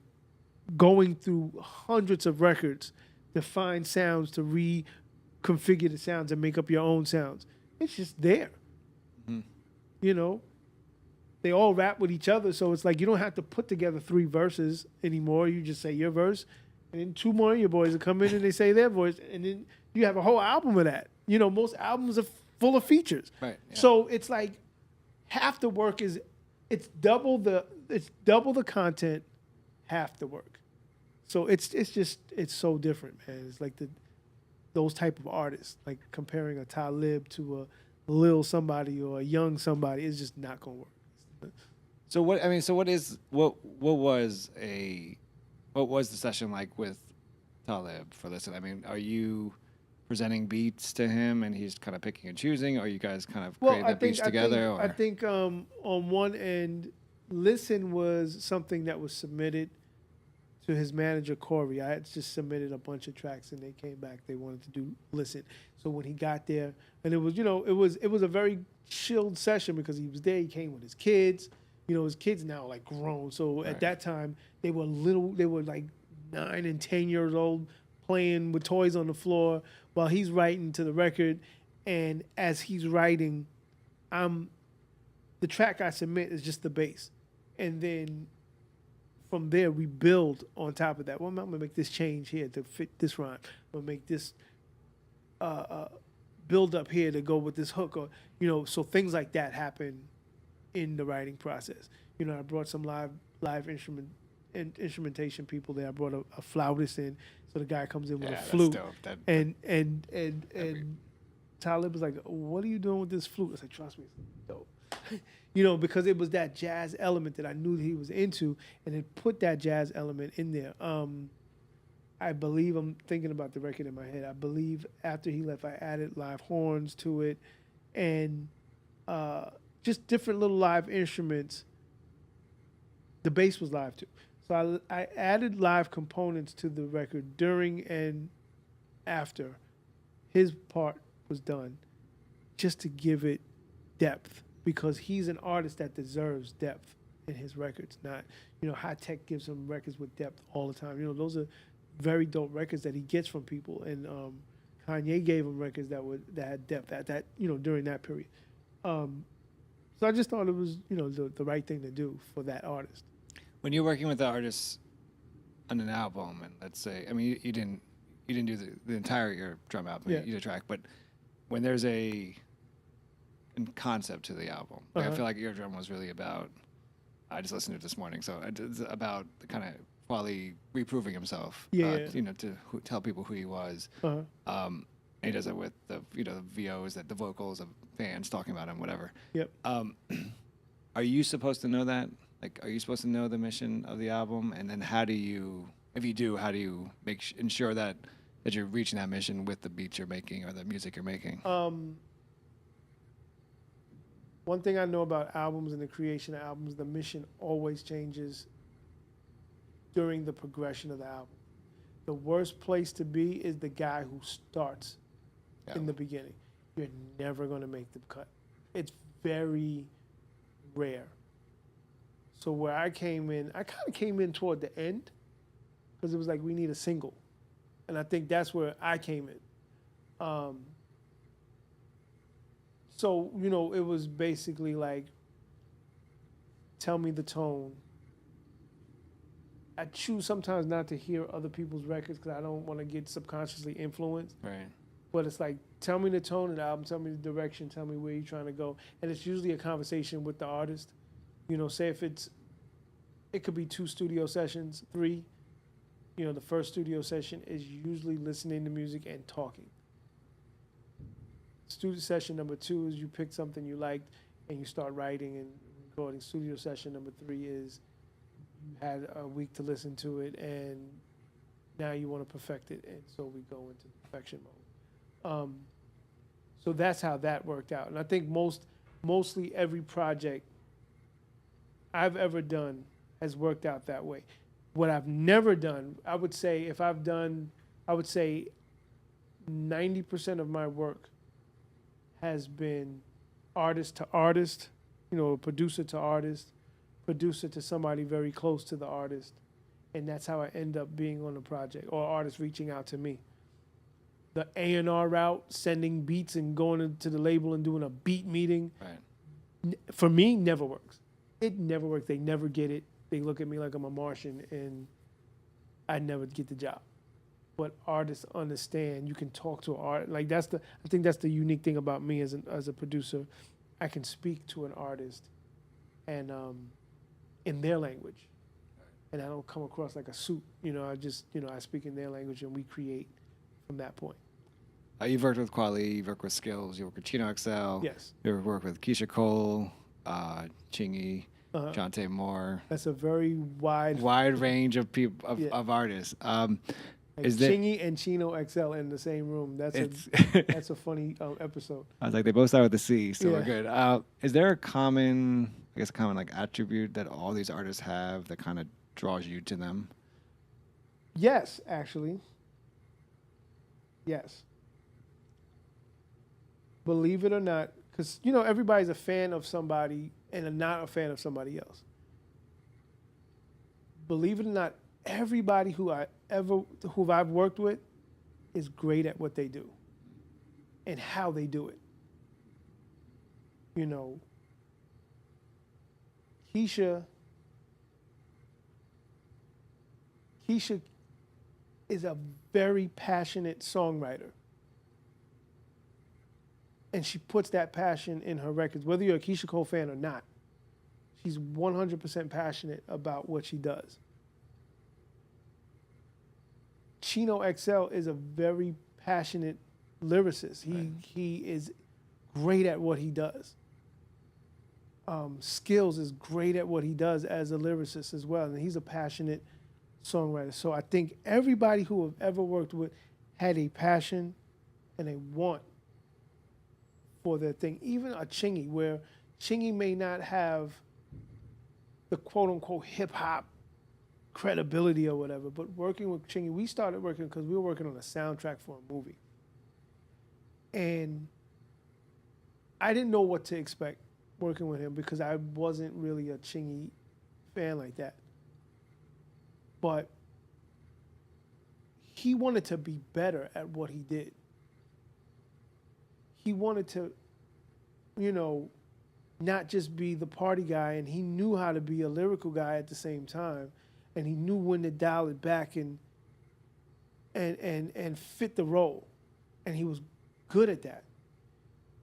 going through hundreds of records to find sounds to reconfigure the sounds and make up your own sounds. It's just there. You know, they all rap with each other, so it's like you don't have to put together 3 verses anymore. You just say your verse, and then 2 more of your boys will come in and they say their voice, and then you have a whole album of that. You know, most albums are full of features. Right. Yeah. So it's like half the work is it's double the content, half the work. So it's so different, man. It's like those type of artists, like comparing a Talib to a Lil somebody or a young somebody, is just not gonna work. So what was the session like with Talib for this? I mean, are you presenting beats to him and he's kind of picking and choosing, or are you guys kind of creating the beats together? I think on one end, Listen was something that was submitted to his manager Corey. I had just submitted a bunch of tracks and they came back. They wanted to do Listen. So when he got there, and it was a very chilled session because he was there. He came with his kids. You know, his kids now are like grown. So at that time they were little. They were like 9 and 10 years old, playing with toys on the floor while he's writing to the record. And as he's writing, the track I submit is just the bass, and then from there we build on top of that. Well, I'm gonna make this change here to fit this rhyme. I'm gonna make this build up here to go with this hook, or so things like that happen in the writing process. I brought some live instrumentation people there. I brought a flautist in, so the guy comes in with a flute, and Talib was like, "What are you doing with this flute?" I said, "Trust me, it's dope." Because it was that jazz element that I knew that he was into, and it put that jazz element in there. I believe, I'm thinking about the record in my head, I believe after he left, I added live horns to it, and just different little live instruments. The bass was live too. So I added live components to the record during and after his part was done, just to give it depth, because he's an artist that deserves depth in his records. Not, High Tech gives him records with depth all the time. Those are very dope records that he gets from people, and Kanye gave him records that had depth at that, during that period. So I just thought it was, the right thing to do for that artist. When you're working with the artists on an album, and let's say, I mean, you didn't do the entire your drum album, you did a track, but when there's a concept to the album, like, I feel like your drum was really about. I just listened to it this morning, so it's about kind of Wally reproving himself, to tell people who he was. And he does it with the VOs, the vocals of fans talking about him, whatever. Yep. Are you supposed to know that? Like, are you supposed to know the mission of the album? And then how do you, if you do, how do you ensure that you're reaching that mission with the beats you're making or the music you're making? One thing I know about albums and the creation of albums, the mission always changes during the progression of the album. The worst place to be is the guy who starts in the beginning. You're never going to make the cut. It's very rare. So where I came in, I kind of came in toward the end, because it was like, we need a single. And I think that's where I came in. So, it was basically like, tell me the tone. I choose sometimes not to hear other people's records because I don't want to get subconsciously influenced. Right. But it's like, tell me the tone of the album, tell me the direction, tell me where you're trying to go. And it's usually a conversation with the artist. Say if it could be 2 studio sessions, 3. The first studio session is usually listening to music and talking. Studio session number 2 is you pick something you liked and you start writing and recording. Studio session number 3 is you had a week to listen to it and now you want to perfect it, and so we go into perfection mode. So that's how that worked out. And I think mostly every project I've ever done has worked out that way. What I've never done, I would say 90% of my work has been artist to artist, producer to artist, producer to somebody very close to the artist. And that's how I end up being on the project, or artists reaching out to me. The A&R route, sending beats and going to the label and doing a beat meeting, for me, never works. It never works. They never get it. They look at me like I'm a Martian, and I never get the job. But artists understand. You can talk to an art. Like I think that's the unique thing about me as a producer. I can speak to an artist, and in their language, and I don't come across like a suit. I speak in their language, and we create from that point. You've worked with Kweli, you've worked with Skills, you worked with Chino XL. Yes. You've worked with Keisha Cole, Chingy, Jonte Moore. That's a very wide range of people of artists. Is Chingy and Chino XL in the same room? That's a funny episode. I was like, they both start with a C, so we're good. Is there a common like attribute that all these artists have that kind of draws you to them? Yes, actually. Yes. Believe it or not, because everybody's a fan of somebody and not a fan of somebody else. Believe it or not, everybody who I've worked with is great at what they do and how they do it. Keisha is a very passionate songwriter. And she puts that passion in her records, whether you're a Keisha Cole fan or not. She's 100% passionate about what she does. Chino XL is a very passionate lyricist. He is great at what he does. Skills is great at what he does as a lyricist as well, and he's a passionate songwriter. So I think everybody who I've ever worked with had a passion and a want for their thing. Even a Chingy, where Chingy may not have the quote-unquote hip-hop credibility or whatever, but working with Chingy, we started working because we were working on a soundtrack for a movie. And I didn't know what to expect working with him because I wasn't really a Chingy fan like that. But he wanted to be better at what he did. He wanted to, not just be the party guy, and he knew how to be a lyrical guy at the same time, and he knew when to dial it back and fit the role, and he was good at that.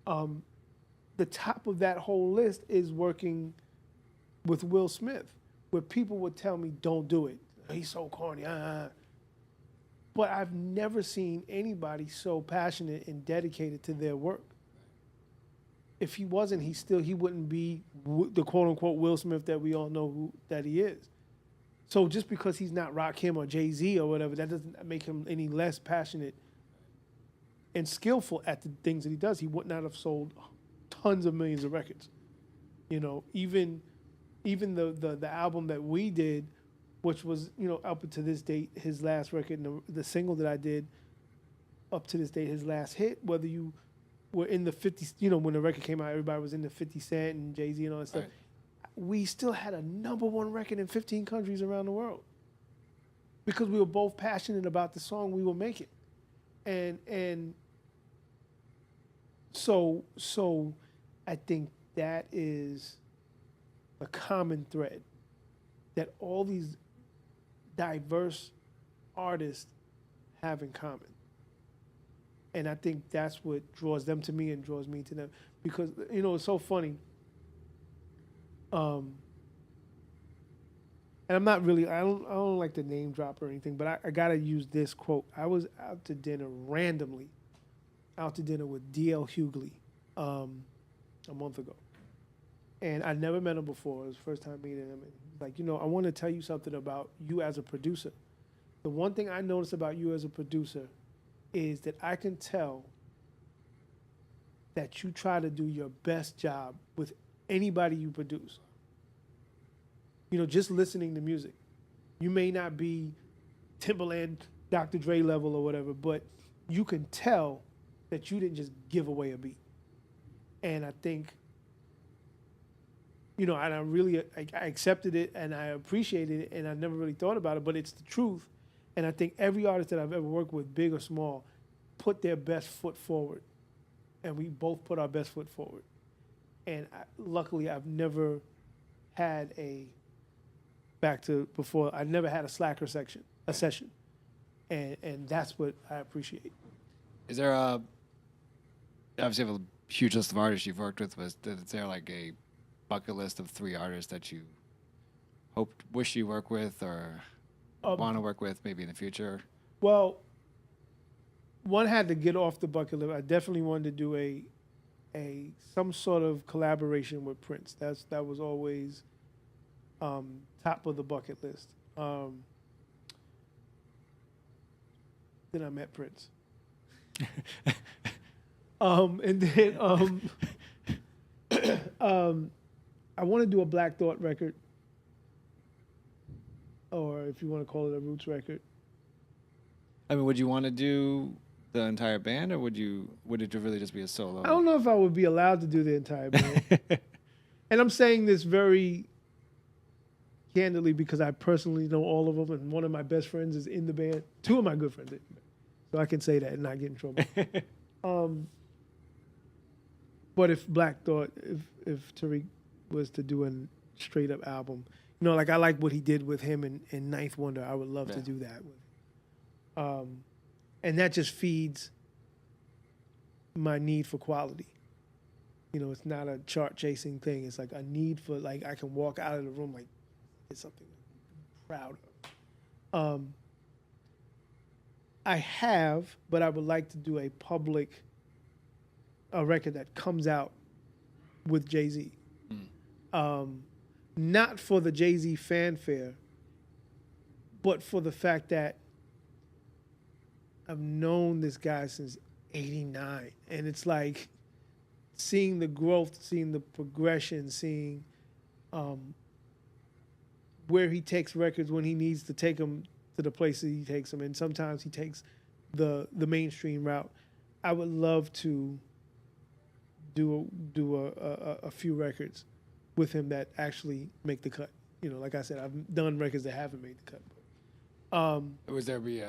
The top of that whole list is working with Will Smith, where people would tell me, "Don't do it. He's so corny." But I've never seen anybody so passionate and dedicated to their work. If he wasn't, he wouldn't be the quote-unquote Will Smith that we all know that he is. So just because he's not Rakim or Jay-Z or whatever, that doesn't make him any less passionate and skillful at the things that he does. He would not have sold tons of millions of records. Even the album that we did, which was, up to this date, his last record, and the single that I did up to this date, his last hit, whether you were in the 50s, when the record came out, everybody was in the 50 Cent and Jay-Z and all that stuff. Right. We still had a #1 record in 15 countries around the world because we were both passionate about the song we were making. And so I think that is a common thread that all these diverse artists have in common. And I think that's what draws them to me and draws me to them. Because, it's so funny. And I'm not really, I don't like to name drop or anything, but I got to use this quote. I was randomly out to dinner with D.L. Hughley a month ago. And I never met him before. It was the first time meeting him. And he's like, I want to tell you something about you as a producer. The one thing I noticed about you as a producer is that I can tell that you try to do your best job with anybody you produce. Just listening to music. You may not be Timbaland, Dr. Dre level or whatever, but you can tell that you didn't just give away a beat. And I think, and I accepted it and I appreciated it and I never really thought about it, but it's the truth. And I think every artist that I've ever worked with, big or small, put their best foot forward. And we both put our best foot forward. And luckily, I've never had I never had a slacker session. And that's what I appreciate. Is there obviously you have a huge list of artists you've worked with. Is there like a bucket list of 3 artists that you wish you work with or want to work with maybe in the future? Well, one had to get off the bucket list. I definitely wanted to do some sort of collaboration with Prince. That was always top of the bucket list. Then I met Prince. And then I want to do a Black Thought record, or if you want to call it a Roots record. I mean, would you want to do the entire band, or would it really just be a solo? I don't know if I would be allowed to do the entire band. And I'm saying this very candidly because I personally know all of them, and one of my best friends is in the band. 2 of my good friends, so I can say that and not get in trouble. But if Black Thought, if Tariq was to do a straight up album, like I like what he did with him and Ninth Wonder, I would love to do that with. And that just feeds my need for quality. It's not a chart chasing thing. It's like a need for, like, I can walk out of the room like it's something I'm proud of. I have, but I would like to do a record that comes out with Jay-Z. Not for the Jay-Z fanfare, but for the fact that I've known this guy since '89, and it's like seeing the growth, seeing the progression, seeing where he takes records when he needs to take them to the places he takes them, and sometimes he takes the mainstream route. I would love to do a few records with him that actually make the cut. Like I said, I've done records that haven't made the cut. Would there be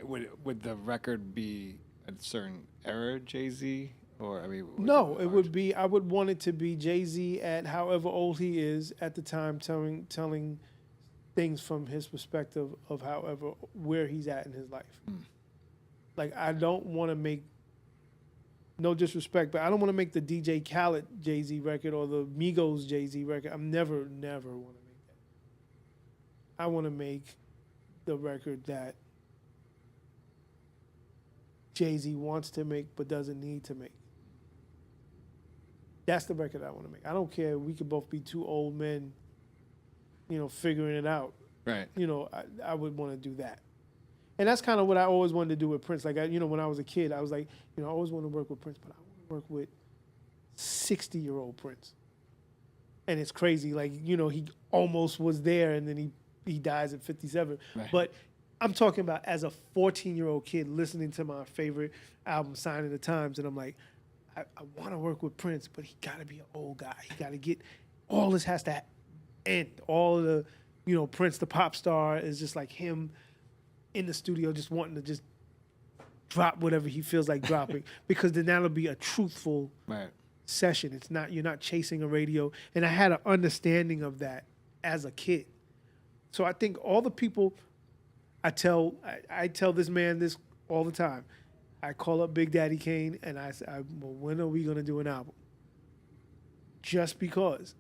would the record be a certain era Jay-Z, or I mean? No, it would be. I would want it to be Jay-Z at however old he is at the time, telling things from his perspective of where he's at in his life. Like, I don't want to make, no disrespect, but I don't want to make the DJ Khaled Jay-Z record or the Migos Jay-Z record. I'm never want to make that. I want to make the record that Jay-Z wants to make but doesn't need to make. That's the record I want to make. I don't care. We could both be 2 old men, figuring it out. Right. I would want to do that. And that's kind of what I always wanted to do with Prince. Like, when I was a kid, I was like, I always want to work with Prince, but I want to work with 60-year-old Prince. And it's crazy. Like, he almost was there, and then he dies at 57. Right. But I'm talking about as a 14-year-old kid listening to my favorite album, Sign of the Times, and I'm like, I want to work with Prince, but he got to be an old guy. He got to get, all this has to end. All the, Prince, the pop star, is just like him in the studio just wanting to just drop whatever he feels like dropping, because then that'll be a truthful session. It's not, you're not chasing a radio. And I had an understanding of that as a kid. So I think all the people, I tell this man this all the time. I call up Big Daddy Kane and I say, well, when are we going to do an album? Just because,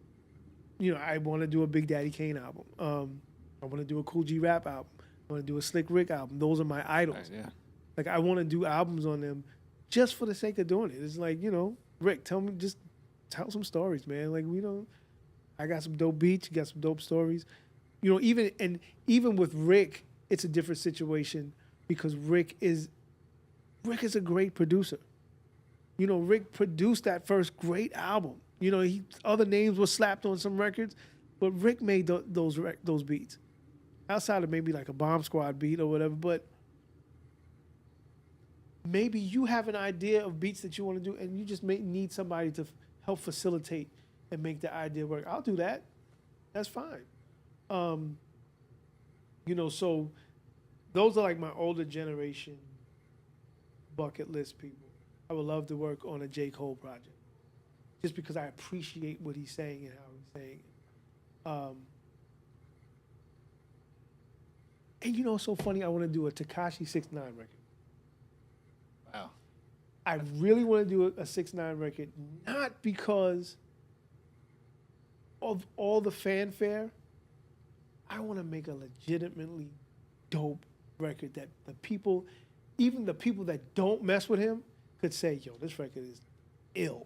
I want to do a Big Daddy Kane album. I want to do a Cool G Rap album. I want to do a Slick Rick album. Those are my idols. Right, yeah. Like, I want to do albums on them just for the sake of doing it. It's like, Rick, just tell some stories, man. Like, I got some dope beats. You got some dope stories. Even with Rick, it's a different situation because Rick is a great producer. Rick produced that first great album. Other names were slapped on some records, but Rick made those beats. Outside of maybe like a Bomb Squad beat or whatever, but maybe you have an idea of beats that you want to do, and you just need somebody to help facilitate and make the idea work. I'll do that. That's fine. So those are like my older generation bucket list people. I would love to work on a J. Cole project, just because I appreciate what he's saying and how he's saying it. And it's so funny. I want to do a Tekashi 6ix9ine record. Wow. I really want to do a 6ix9ine record, not because of all the fanfare. I want to make a legitimately dope record that the people, even the people that don't mess with him, could say, "Yo, this record is ill."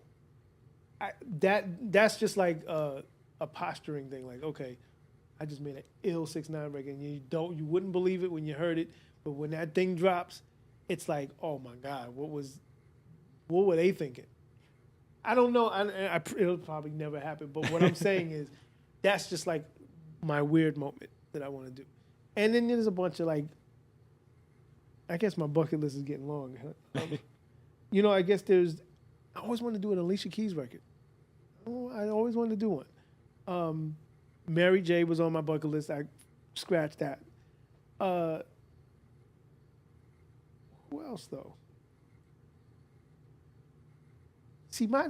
That's just like a posturing thing. Like, okay, I just made an ill 6ix9ine record, and you wouldn't believe it when you heard it, but when that thing drops, it's like, oh my God, what were they thinking? I don't know. It'll probably never happen. But what I'm saying is, that's just like my weird moment that I want to do. And then there's a bunch of like, I guess my bucket list is getting long. I guess I always wanted to do an Alicia Keys record. I always wanted to do one. Mary J was on my bucket list. I scratched that. Who else though? See, my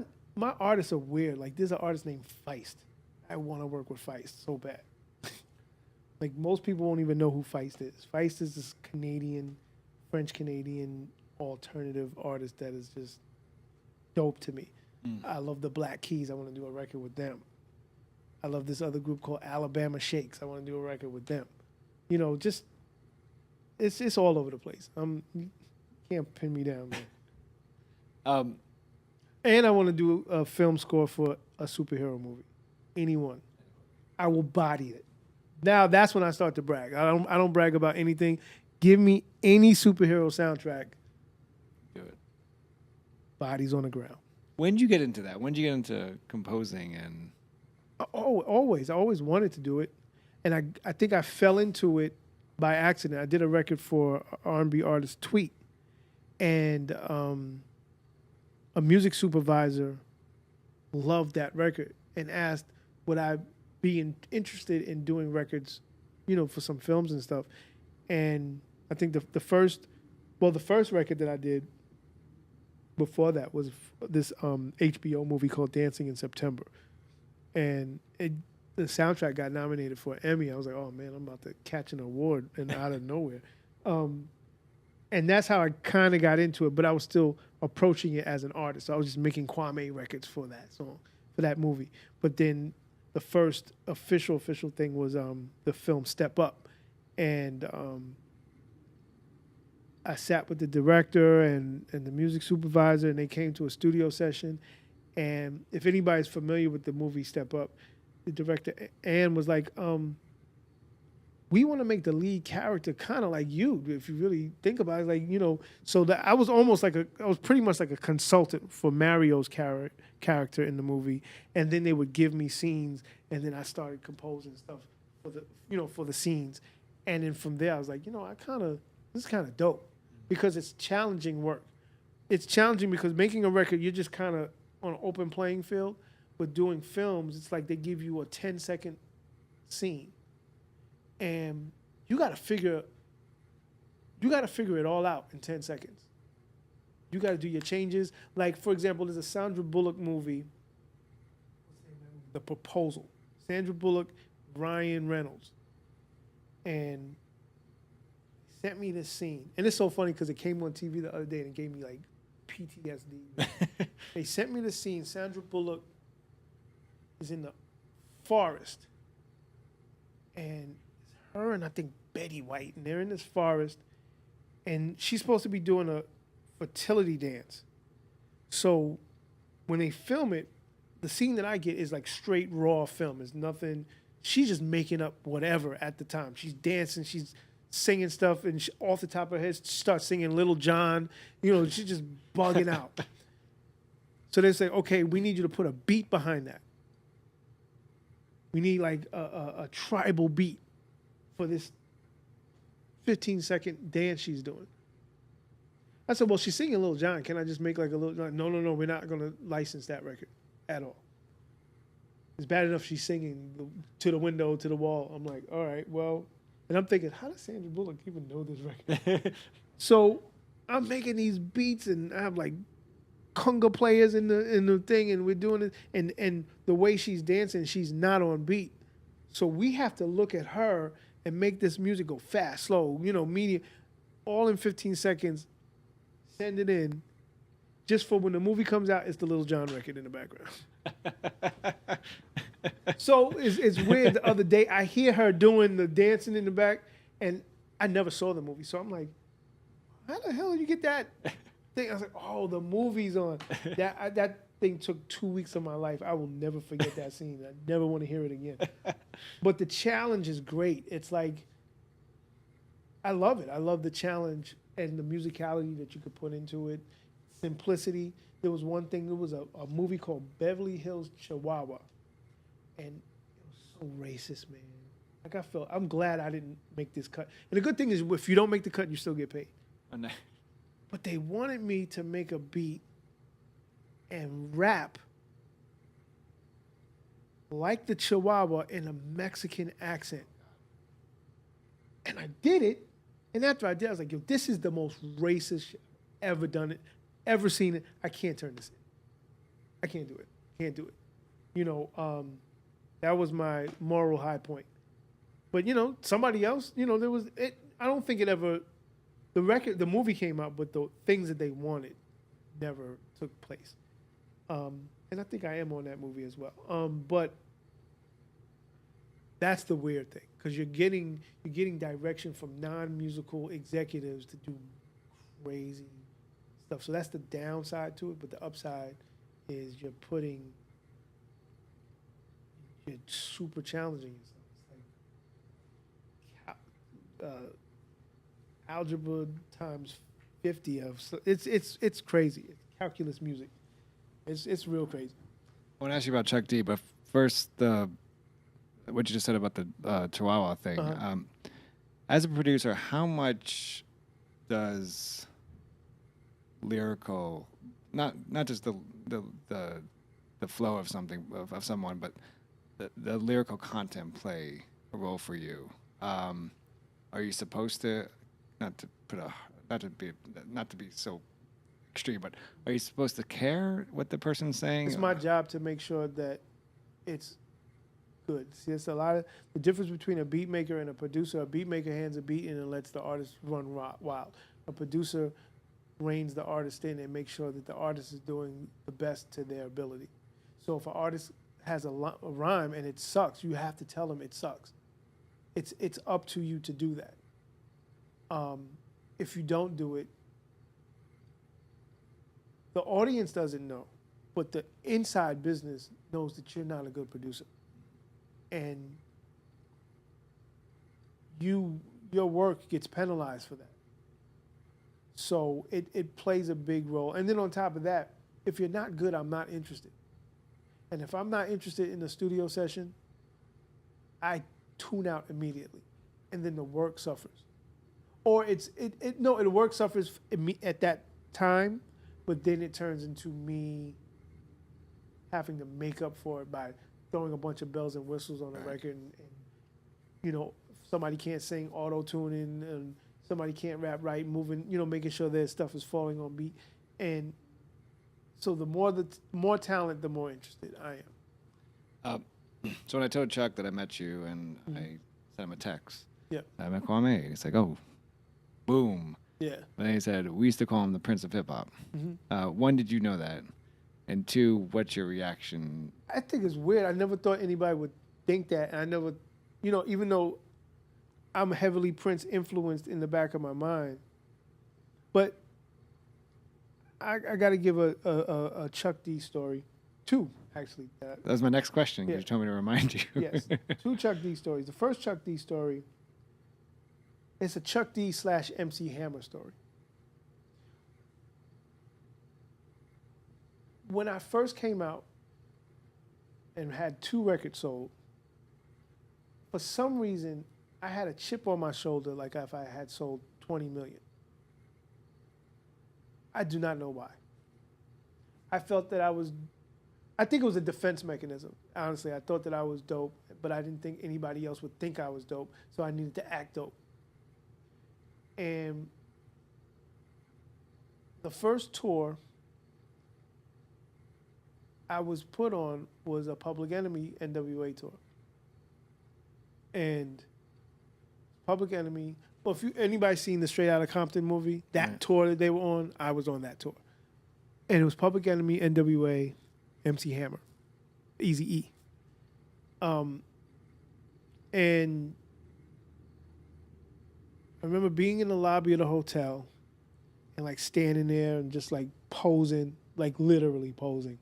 artists are weird. Like, there's an artist named Feist. I want to work with Feist so bad. Like, most people won't even know who Feist is. Feist is this French-Canadian alternative artist that is just dope to me. I love the Black Keys. I want to do a record with them. I love this other group called Alabama Shakes. I want to do a record with them. Just it's all over the place. You can't pin me down, man. And I want to do a film score for a superhero movie. Anyone. I will body it. Now that's when I start to brag. I don't brag about anything. Give me any superhero soundtrack. Good. Bodies on the ground. When did you get into that? When did you get into composing and? Always. I always wanted to do it, and I think I fell into it by accident. I did a record for R&B artist Tweet, and a music supervisor loved that record and asked would I be interested in doing records, for some films and stuff. And I think the first record that I did before that was this HBO movie called Dancing in September. And the soundtrack got nominated for an Emmy. I was like, oh man, I'm about to catch an award and out of nowhere. And that's how I kind of got into it, but I was still approaching it as an artist. So I was just making Kwamè records for that song, for that movie. But then the first official thing was the film Step Up. And I sat with the director and the music supervisor, and they came to a studio session. And if anybody's familiar with the movie Step Up, the director, Ann, was like, we want to make the lead character kind of like you, if you really think about it. Like, so that I was pretty much like a consultant for Mario's character in the movie. And then they would give me scenes, and then I started composing stuff for the scenes. And then from there, I was like, this is kind of dope, because it's challenging work. It's challenging because making a record, you're just kind of on an open playing field. But doing films, it's like they give you a 10-second scene, and you got to figure it all out in 10 seconds. You got to do your changes. Like, for example, there's a Sandra Bullock movie, The Proposal. Sandra Bullock, Ryan Reynolds. And he sent me this scene. And it's so funny because it came on TV the other day and it gave me like PTSD. They sent me this scene. Sandra Bullock is in the forest. And it's her and I think Betty White. And they're in this forest. And she's supposed to be doing a fertility dance. So when they film it, the scene that I get is like straight raw film. It's nothing. She's just making up whatever at the time. She's dancing. She's singing stuff. And off the top of her head, she starts singing Little John. She's just bugging out. So they say, okay, we need you to put a beat behind that. We need like a tribal beat for this 15-second dance she's doing. I said, well, she's singing Lil Jon. Can I just make like a Lil Jon? No, no, no. We're not going to license that record at all. It's bad enough she's singing to the window, to the wall. I'm like, all right, well. And I'm thinking, how does Sandra Bullock even know this record? So I'm making these beats, and I have like conga players in the thing, and we're doing it. And the way she's dancing, she's not on beat. So we have to look at her and make this music go fast, slow, medium, all in 15 seconds. Send it in. Just for when the movie comes out, it's the Lil Jon record in the background. So it's weird. The other day, I hear her doing the dancing in the back, and I never saw the movie. So I'm like, how the hell did you get that thing? I was like, oh, the movie's on. That thing took 2 weeks of my life. I will never forget that scene. I never want to hear it again. But the challenge is great. It's like, I love it. I love the challenge and the musicality that you could put into it. Simplicity. There was one thing, there was a movie called Beverly Hills Chihuahua. And it was so racist, man. Like I'm glad I didn't make this cut. And the good thing is, if you don't make the cut, you still get paid. Oh, no. But they wanted me to make a beat and rap like the Chihuahua in a Mexican accent. And I did it. And after I did, I was like, yo, this is the most racist shit I've ever done it, ever seen it. I can't turn this in. I can't do it. Can't do it. That was my moral high point. But, somebody else, there was, I don't think it ever, the movie came out, but the things that they wanted never took place. And I think I am on that movie as well. But that's the weird thing, because you're getting direction from non-musical executives to do crazy stuff. So that's the downside to it, but the upside is you're super challenging yourself. It's like algebra times 50 of, so it's crazy. It's calculus music. It's real crazy. I want to ask you about Chuck D, but first, what you just said about the Chihuahua thing. Uh-huh. As a producer, how much does lyrical, not just the flow of something of someone, but the lyrical content play a role for you? Are you supposed to, not to be so extreme, but are you supposed to care what the person's saying? It's my job to make sure that it's good. See, it's a lot of the difference between a beat maker and a producer. A beat maker hands a beat in and lets the artist run wild. A producer reins the artist in and makes sure that the artist is doing the best to their ability. So if an artist has a rhyme and it sucks, you have to tell them it sucks. It's up to you to do that. If you don't do it, the audience doesn't know, but the inside business knows that you're not a good producer. And your work gets penalized for that. So it plays a big role. And then on top of that, if you're not good, I'm not interested. And if I'm not interested in the studio session, I tune out immediately. And then the work suffers. Or the work suffers at that time, but then it turns into me having to make up for it by throwing a bunch of bells and whistles on the record, and somebody can't sing, auto-tuning, and somebody can't rap right, moving, making sure their stuff is falling on beat. And so the more talent, the more interested I am. So when I told Chuck that I met you and I sent him a text, Yeah. I met Kwamè. He's like, oh, boom. Yeah. And then he said, we used to call him the Prince of Hip Hop. One, did you know that? And two, what's your reaction? I think it's weird. I never thought anybody would think that. And I never, even though I'm heavily Prince influenced in the back of my mind, but I got to give a Chuck D story. Two, actually. That was my next question. Yeah. You told me to remind you. Yes. Two Chuck D stories. The first Chuck D story, it's a Chuck D / MC Hammer story. When I first came out and had 2 records sold, for some reason, I had a chip on my shoulder like if I had sold 20 million. I do not know why. I felt that I think it was a defense mechanism. Honestly, I thought that I was dope, but I didn't think anybody else would think I was dope, so I needed to act dope. And the first tour I was put on was a Public Enemy NWA tour. And Public Enemy, well, if anybody seen the Straight Outta Compton movie, that tour that they were on, I was on that tour. And it was Public Enemy, NWA, MC Hammer, Eazy-E. And I remember being in the lobby of the hotel and like standing there and just like posing, like literally posing.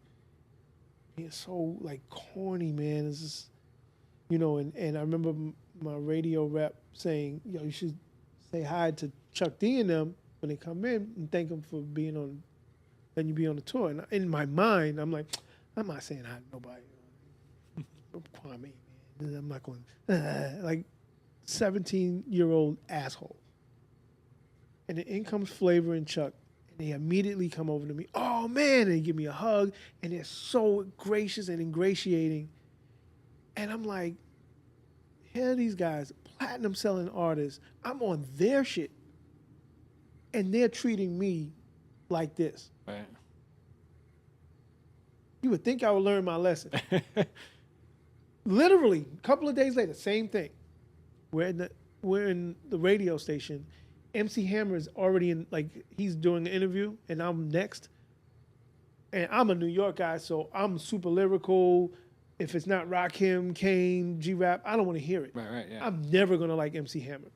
It's so like corny, man. It's just, and I remember my radio rep saying, yo, you should say hi to Chuck D and them when they come in and thank them for being on, letting you be on the tour. And in my mind, I'm like, I'm not saying hi to nobody. I'm Kwamè, man. I'm not going, like 17-year-old asshole. And then in comes Flavor and Chuck. They immediately come over to me. Oh, man. And they give me a hug. And they're so gracious and ingratiating. And I'm like, here are these guys, platinum selling artists. I'm on their shit. And they're treating me like this. Right. You would think I would learn my lesson. Literally, a couple of days later, same thing. We're in the radio station. MC Hammer is already in, like, he's doing an interview, and I'm next. And I'm a New York guy, so I'm super lyrical. If it's not Rakim, Kane, G-Rap, I don't want to hear it. Right, yeah. I'm never going to like MC Hammer.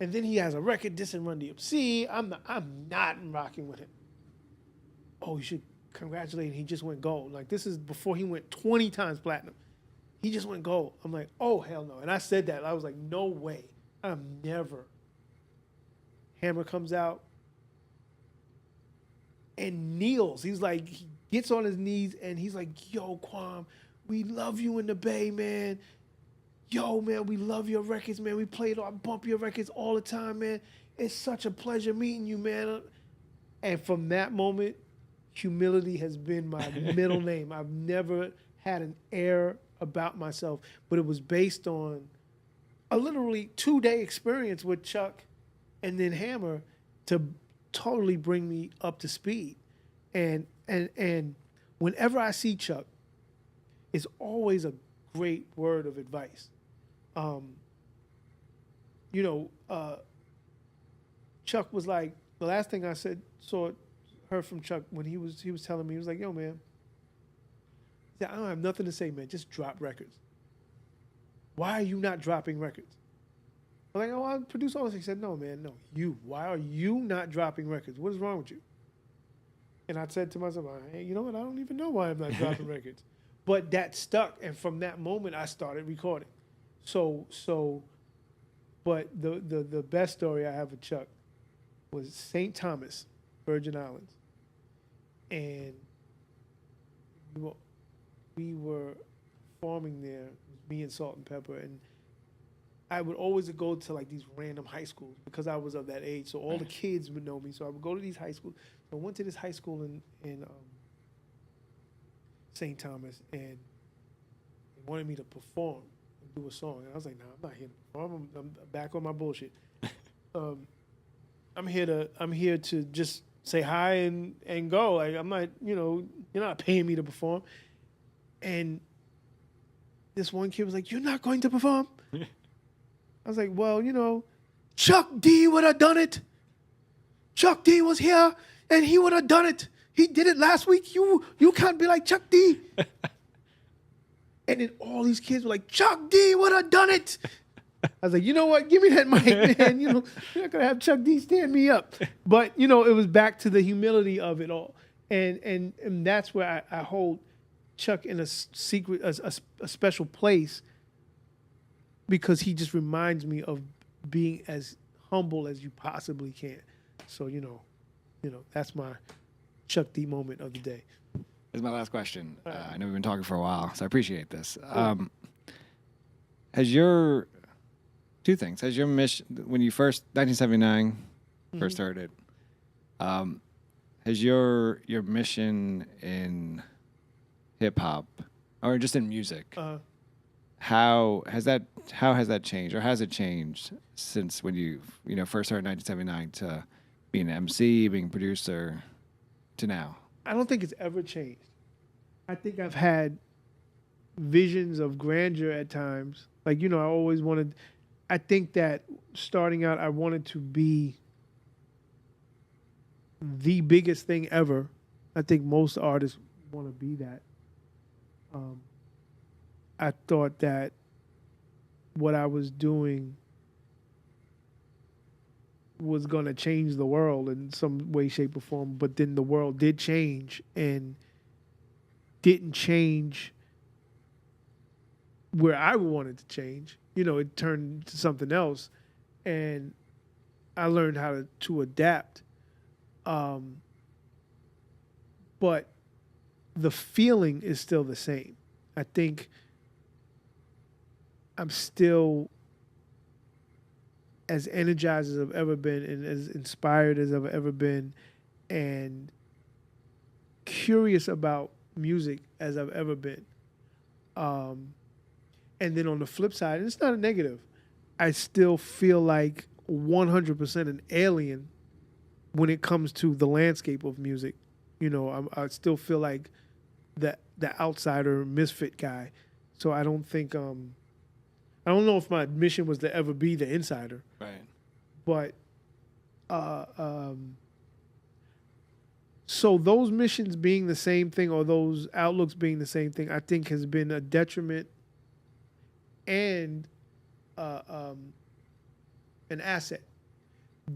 And then he has a record dissing Run DMC. I'm not rocking with him. Oh, you should congratulate him. He just went gold. Like, this is before he went 20 times platinum. He just went gold. I'm like, oh, hell no. And I said that. I was like, no way. I'm never. Hammer comes out and kneels. He's like, he gets on his knees and he's like, yo, Kwam, we love you in the Bay, man. Yo, man, we love your records, man. We bump your records all the time, man. It's such a pleasure meeting you, man. And from that moment, humility has been my middle name. I've never had an air about myself, but it was based on a literally 2-day experience with Chuck and then Hammer to totally bring me up to speed. And whenever I see Chuck, it's always a great word of advice. Chuck was like, the last thing I heard from Chuck when he was telling me, he was like, yo, man, he said, I don't have nothing to say, man. Just drop records. Why are you not dropping records? I'm like, oh, I'll produce all this. He said, no, man, no. You. Why are you not dropping records? What is wrong with you? And I said to myself, hey, you know what? I don't even know why I'm not dropping records. But that stuck. And from that moment, I started recording. But the best story I have with Chuck was St. Thomas, Virgin Islands. And we were performing there, me and Salt and Pepper, and I would always go to like these random high schools because I was of that age. So all the kids would know me. So I would go to these high schools. So I went to this high school in St. Thomas, and they wanted me to perform and do a song. And I was like, nah, I'm not here to perform. I'm back on my bullshit. I'm here to just say hi and go. Like, I'm not, you're not paying me to perform. And this one kid was like, you're not going to perform? I was like, well, Chuck D would have done it. Chuck D was here, and he would have done it. He did it last week. You can't be like Chuck D. And then all these kids were like, Chuck D would have done it. I was like, you know what? Give me that mic, man. You're not going to have Chuck D stand me up. But, it was back to the humility of it all. And that's where I hold Chuck in a secret, a special place, because he just reminds me of being as humble as you possibly can. So, that's my Chuck D moment of the day. This is my last question. I know we've been talking for a while, so I appreciate this. Two things. Has your mission, when you first, 1979, first heard it, has your mission in hip hop or just in music, how has that changed, or has it changed since when you first started in 1979 to being an MC, being a producer, to now? I don't think it's ever changed. I think I've had visions of grandeur at times. Like, I always wanted, I think that starting out, I wanted to be the biggest thing ever. I think most artists want to be that. I thought that what I was doing was going to change the world in some way, shape, or form. But then the world did change and didn't change where I wanted to change. It turned to something else. And I learned how to adapt. But the feeling is still the same. I think I'm still as energized as I've ever been and as inspired as I've ever been and curious about music as I've ever been. And then on the flip side, and it's not a negative, I still feel like 100% an alien when it comes to the landscape of music. I still feel like the outsider misfit guy. So I don't think I don't know if my mission was to ever be the insider. Right. But so those missions being the same thing, or those outlooks being the same thing, I think has been a detriment and an asset.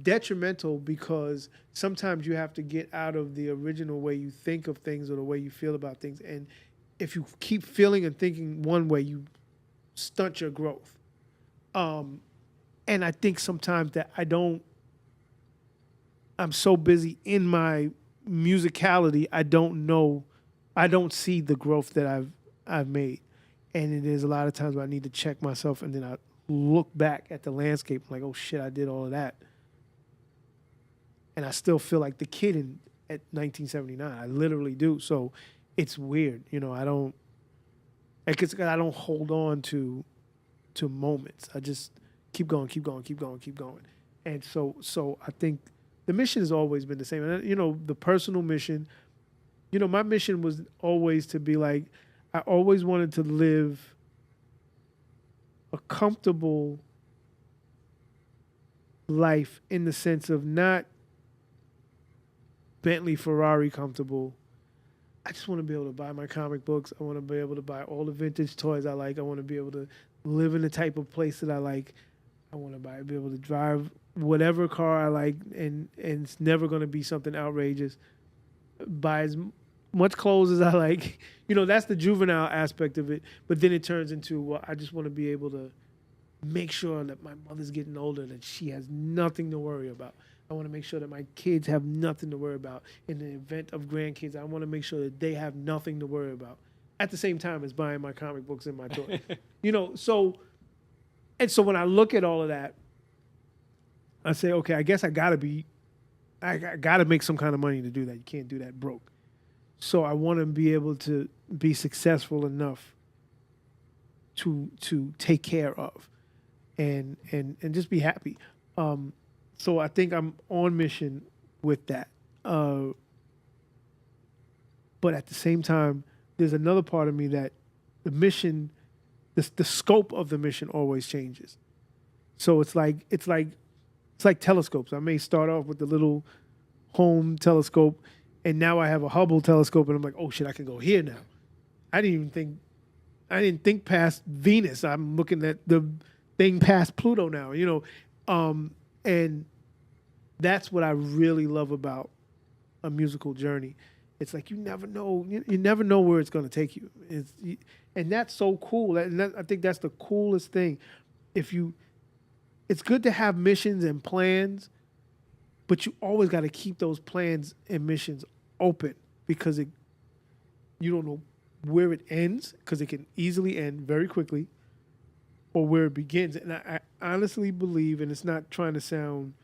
Detrimental because sometimes you have to get out of the original way you think of things or the way you feel about things. And if you keep feeling and thinking one way, you stunt your growth. And I think sometimes that I'm so busy in my musicality, I don't see the growth that I've made. And it is a lot of times where I need to check myself, and then I look back at the landscape like, oh shit, I did all of that. And I still feel like the kid at 1979. I literally do. So it's weird. I don't hold on to moments. I just keep going. And so I think the mission has always been the same. And, the personal mission, my mission was always to be like, I always wanted to live a comfortable life in the sense of not Bentley, Ferrari comfortable. I just want to be able to buy my comic books. I want to be able to buy all the vintage toys I like. I want to be able to live in the type of place that I like. I want to be able to drive whatever car I like, and it's never going to be something outrageous. Buy as much clothes as I like. That's the juvenile aspect of it. But then it turns into, well, I just want to be able to make sure that my mother's getting older, that she has nothing to worry about. I want to make sure that my kids have nothing to worry about. In the event of grandkids, I want to make sure that they have nothing to worry about. At the same time as buying my comic books and my toys. So when I look at all of that, I say, okay, I guess I gotta make some kind of money to do that. You can't do that broke. So I want to be able to be successful enough to take care of and just be happy. So I think I'm on mission with that. But at the same time, there's another part of me that the mission, the scope of the mission always changes. So it's like telescopes. I may start off with the little home telescope, and now I have a Hubble telescope, and I'm like, oh shit, I can go here now. I didn't think past Venus. I'm looking at the thing past Pluto now, and that's what I really love about a musical journey. It's like you never know where it's going to take you. And that's so cool. And I think that's the coolest thing. It's good to have missions and plans, but you always got to keep those plans and missions open because you don't know where it ends, because it can easily end very quickly, or where it begins. And I honestly believe, and it's not trying to sound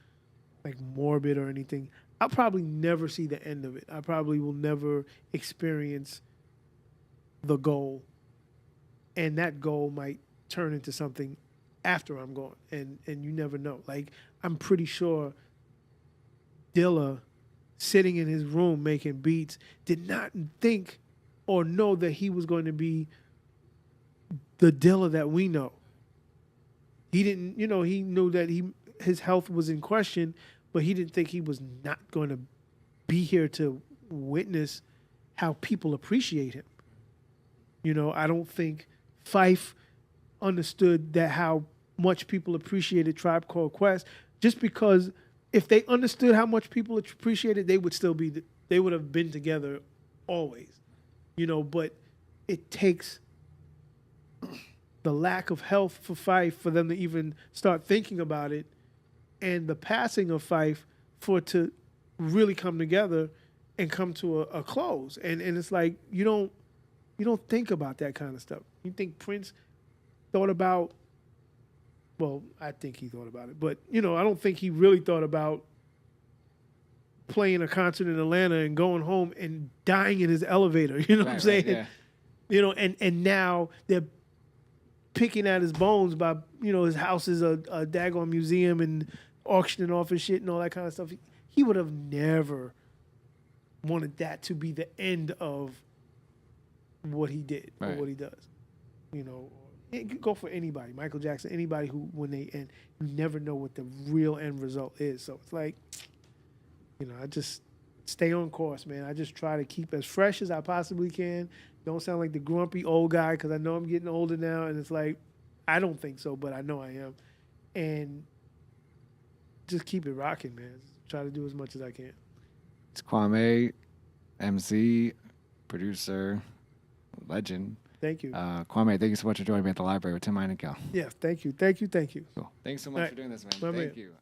like morbid or anything, I'll probably never see the end of it. I probably will never experience the goal, and that goal might turn into something after I'm gone, and you never know. Like, I'm pretty sure Dilla, sitting in his room making beats, did not think or know that he was going to be the Dilla that we know. He didn't, he knew that his health was in question, but he didn't think he was not going to be here to witness how people appreciate him. I don't think Phife understood that how much people appreciated Tribe Called Quest, just because if they understood how much people appreciated, they would have been together always. But it takes the lack of health for Phife for them to even start thinking about it, and the passing of Phife for it to really come together and come to a close. And it's like you don't think about that kind of stuff. You think Prince thought about, well, I think he thought about it, but I don't think he really thought about playing a concert in Atlanta and going home and dying in his elevator. You know what I'm saying? Yeah. And now they're picking at his bones by, his house is a daggone museum and auctioning off his shit and all that kind of stuff. He would have never wanted that to be the end of what he did or what he does. It could go for anybody, Michael Jackson, anybody who, when they end, you never know what the real end result is. So it's like, I just stay on course, man. I just try to keep as fresh as I possibly can. Don't sound like the grumpy old guy, because I know I'm getting older now, and it's like, I don't think so, but I know I am. And just keep it rocking, man. Try to do as much as I can. It's Kwamè, MC, producer, legend. Thank you. Kwamè, thank you so much for joining me at the library with Tim Einenkel. Yes, thank you. Thank you. Cool. Thanks so much for doing this, man. Thank you.